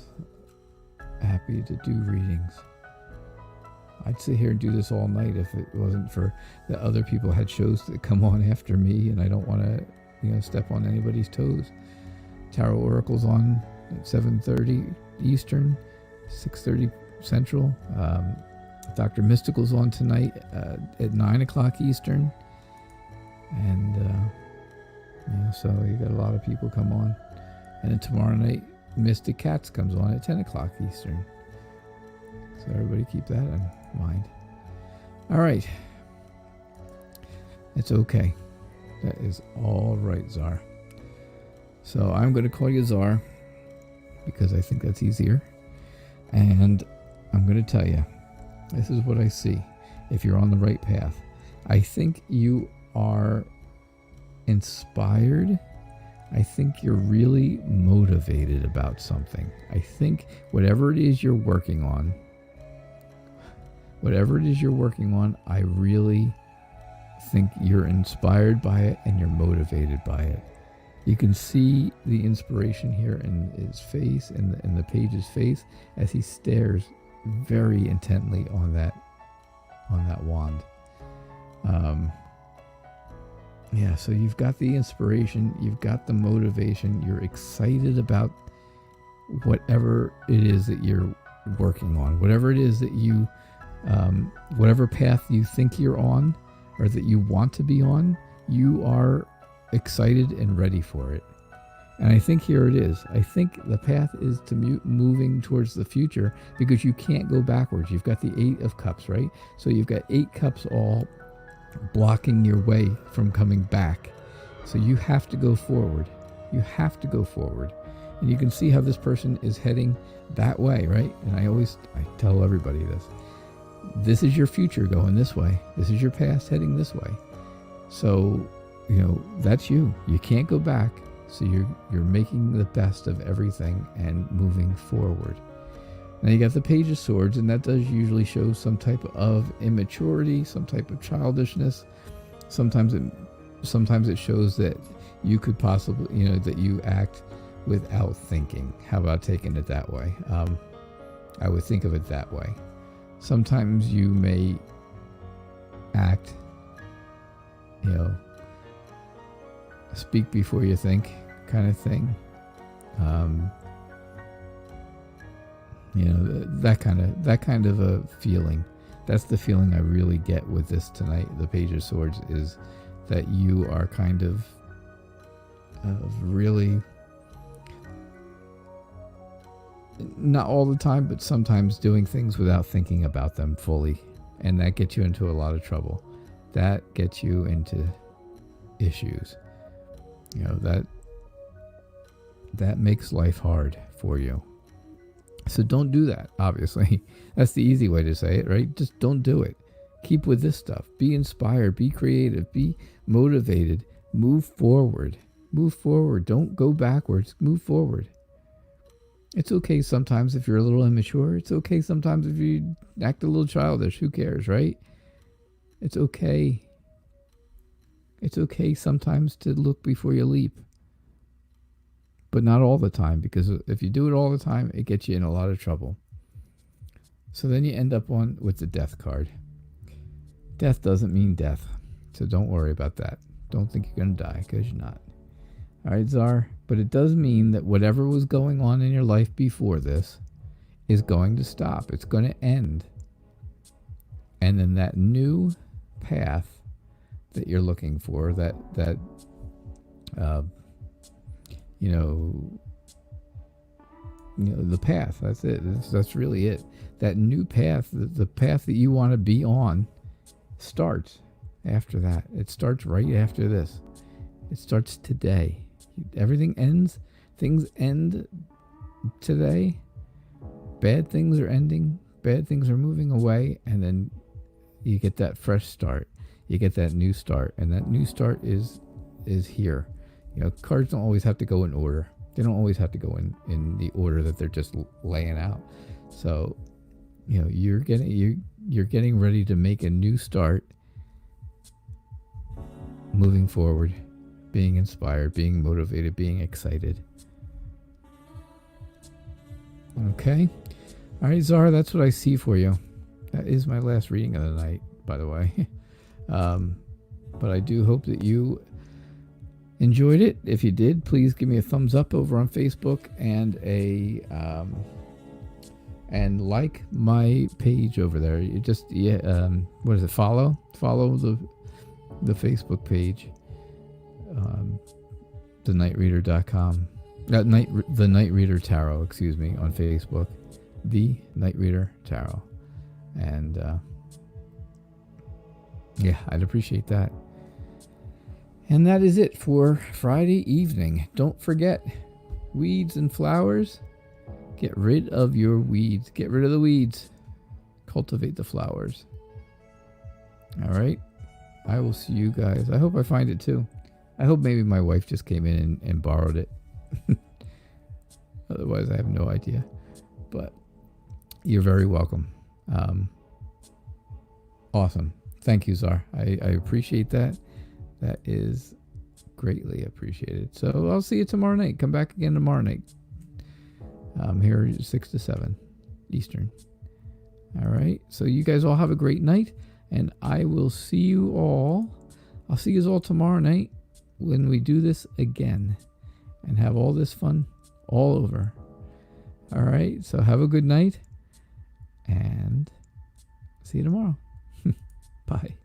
happy to do readings. I'd sit here and do this all night if it wasn't for that other people had shows that come on after me, and I don't want to, step on anybody's toes. Tarot Oracle's on at 7:30 Eastern, 6:30 Central. Dr. Mystical's on tonight at 9 o'clock Eastern, and so you got a lot of people come on. And then tomorrow night, Mystic Cats comes on at 10 o'clock Eastern. So everybody keep that in mind. All right. It's okay. That is all right, Czar. So I'm going to call you Czar because I think that's easier. And I'm going to tell you, this is what I see. If you're on the right path, I think you are inspired. I think you're really motivated about something. I think whatever it is you're working on, I really think you're inspired by it and you're motivated by it. You can see the inspiration here in his face, in the page's face, as he stares very intently on that wand. So you've got the inspiration, you've got the motivation, you're excited about whatever it is that you're working on, whatever it is that you, whatever path you think you're on or that you want to be on, you are excited and ready for it. And I think here it is. I think the path is to moving towards the future, because you can't go backwards. You've got the 8 of Cups, right? So you've got 8 cups all blocking your way from coming back. So you have to go forward. You have to go forward. And you can see how this person is heading that way, right? And I tell everybody this. This is your future going this way. This is your past heading this way. So, that's you. You can't go back. So you're making the best of everything and moving forward. Now you got the Page of Swords, and that does usually show some type of immaturity, some type of childishness. Sometimes it shows that you could possibly, that you act without thinking. How about taking it that way? I would think of it that way. Sometimes you may act, speak before you think kind of thing. That kind of a feeling. That's the feeling I really get with this tonight. The Page of Swords is that you are kind of really, not all the time, but sometimes doing things without thinking about them fully. And that gets you into a lot of trouble. That gets you into issues. That makes life hard for you. So don't do that, obviously. That's the easy way to say it, right? Just don't do it. Keep with this stuff. Be inspired. Be creative. Be motivated. Move forward. Move forward. Don't go backwards. Move forward. It's okay sometimes if you're a little immature. It's okay sometimes if you act a little childish. Who cares, right? It's okay. It's okay sometimes to look before you leap. But not all the time, because if you do it all the time, it gets you in a lot of trouble. So then you end up with the Death card. Death doesn't mean death, so don't worry about that. Don't think you're going to die, because you're not. All right, Czar? But it does mean that whatever was going on in your life before this is going to stop. It's going to end. And then that new path that you're looking for, the path, that's it. That's really it. That new path, the path that you want to be on, starts after that. It starts right after this. It starts today. Everything ends. Things end today. Bad things are ending. Bad things are moving away. And then you get that fresh start. You get that new start. And that new start is here. Cards don't always have to go in order. They don't always have to go in the order that they're just laying out. So, you're getting ready to make a new start, moving forward, being inspired, being motivated, being excited. Okay. All right, Zara, that's what I see for you. That is my last reading of the night, by the way. But I do hope that you enjoyed it. If you did, please give me a thumbs up over on Facebook and and like my page over there. You just what is it? Follow the Facebook page, thenightreader.com. The Night Reader Tarot, excuse me, on Facebook, the Night Reader Tarot, and I'd appreciate that. And that is it for Friday evening. Don't forget, weeds and flowers. Get rid of your weeds. Get rid of the weeds. Cultivate the flowers. All right. I will see you guys. I hope I find it too. I hope maybe my wife just came in and borrowed it. Otherwise, I have no idea. But you're very welcome. Awesome. Thank you, Czar. I appreciate that. That is greatly appreciated. So I'll see you tomorrow night. Come back again tomorrow night. Here 6 to 7 Eastern. All right. So you guys all have a great night. And I will see you all. I'll see you all tomorrow night when we do this again. And have all this fun all over. All right. So have a good night and see you tomorrow. Bye.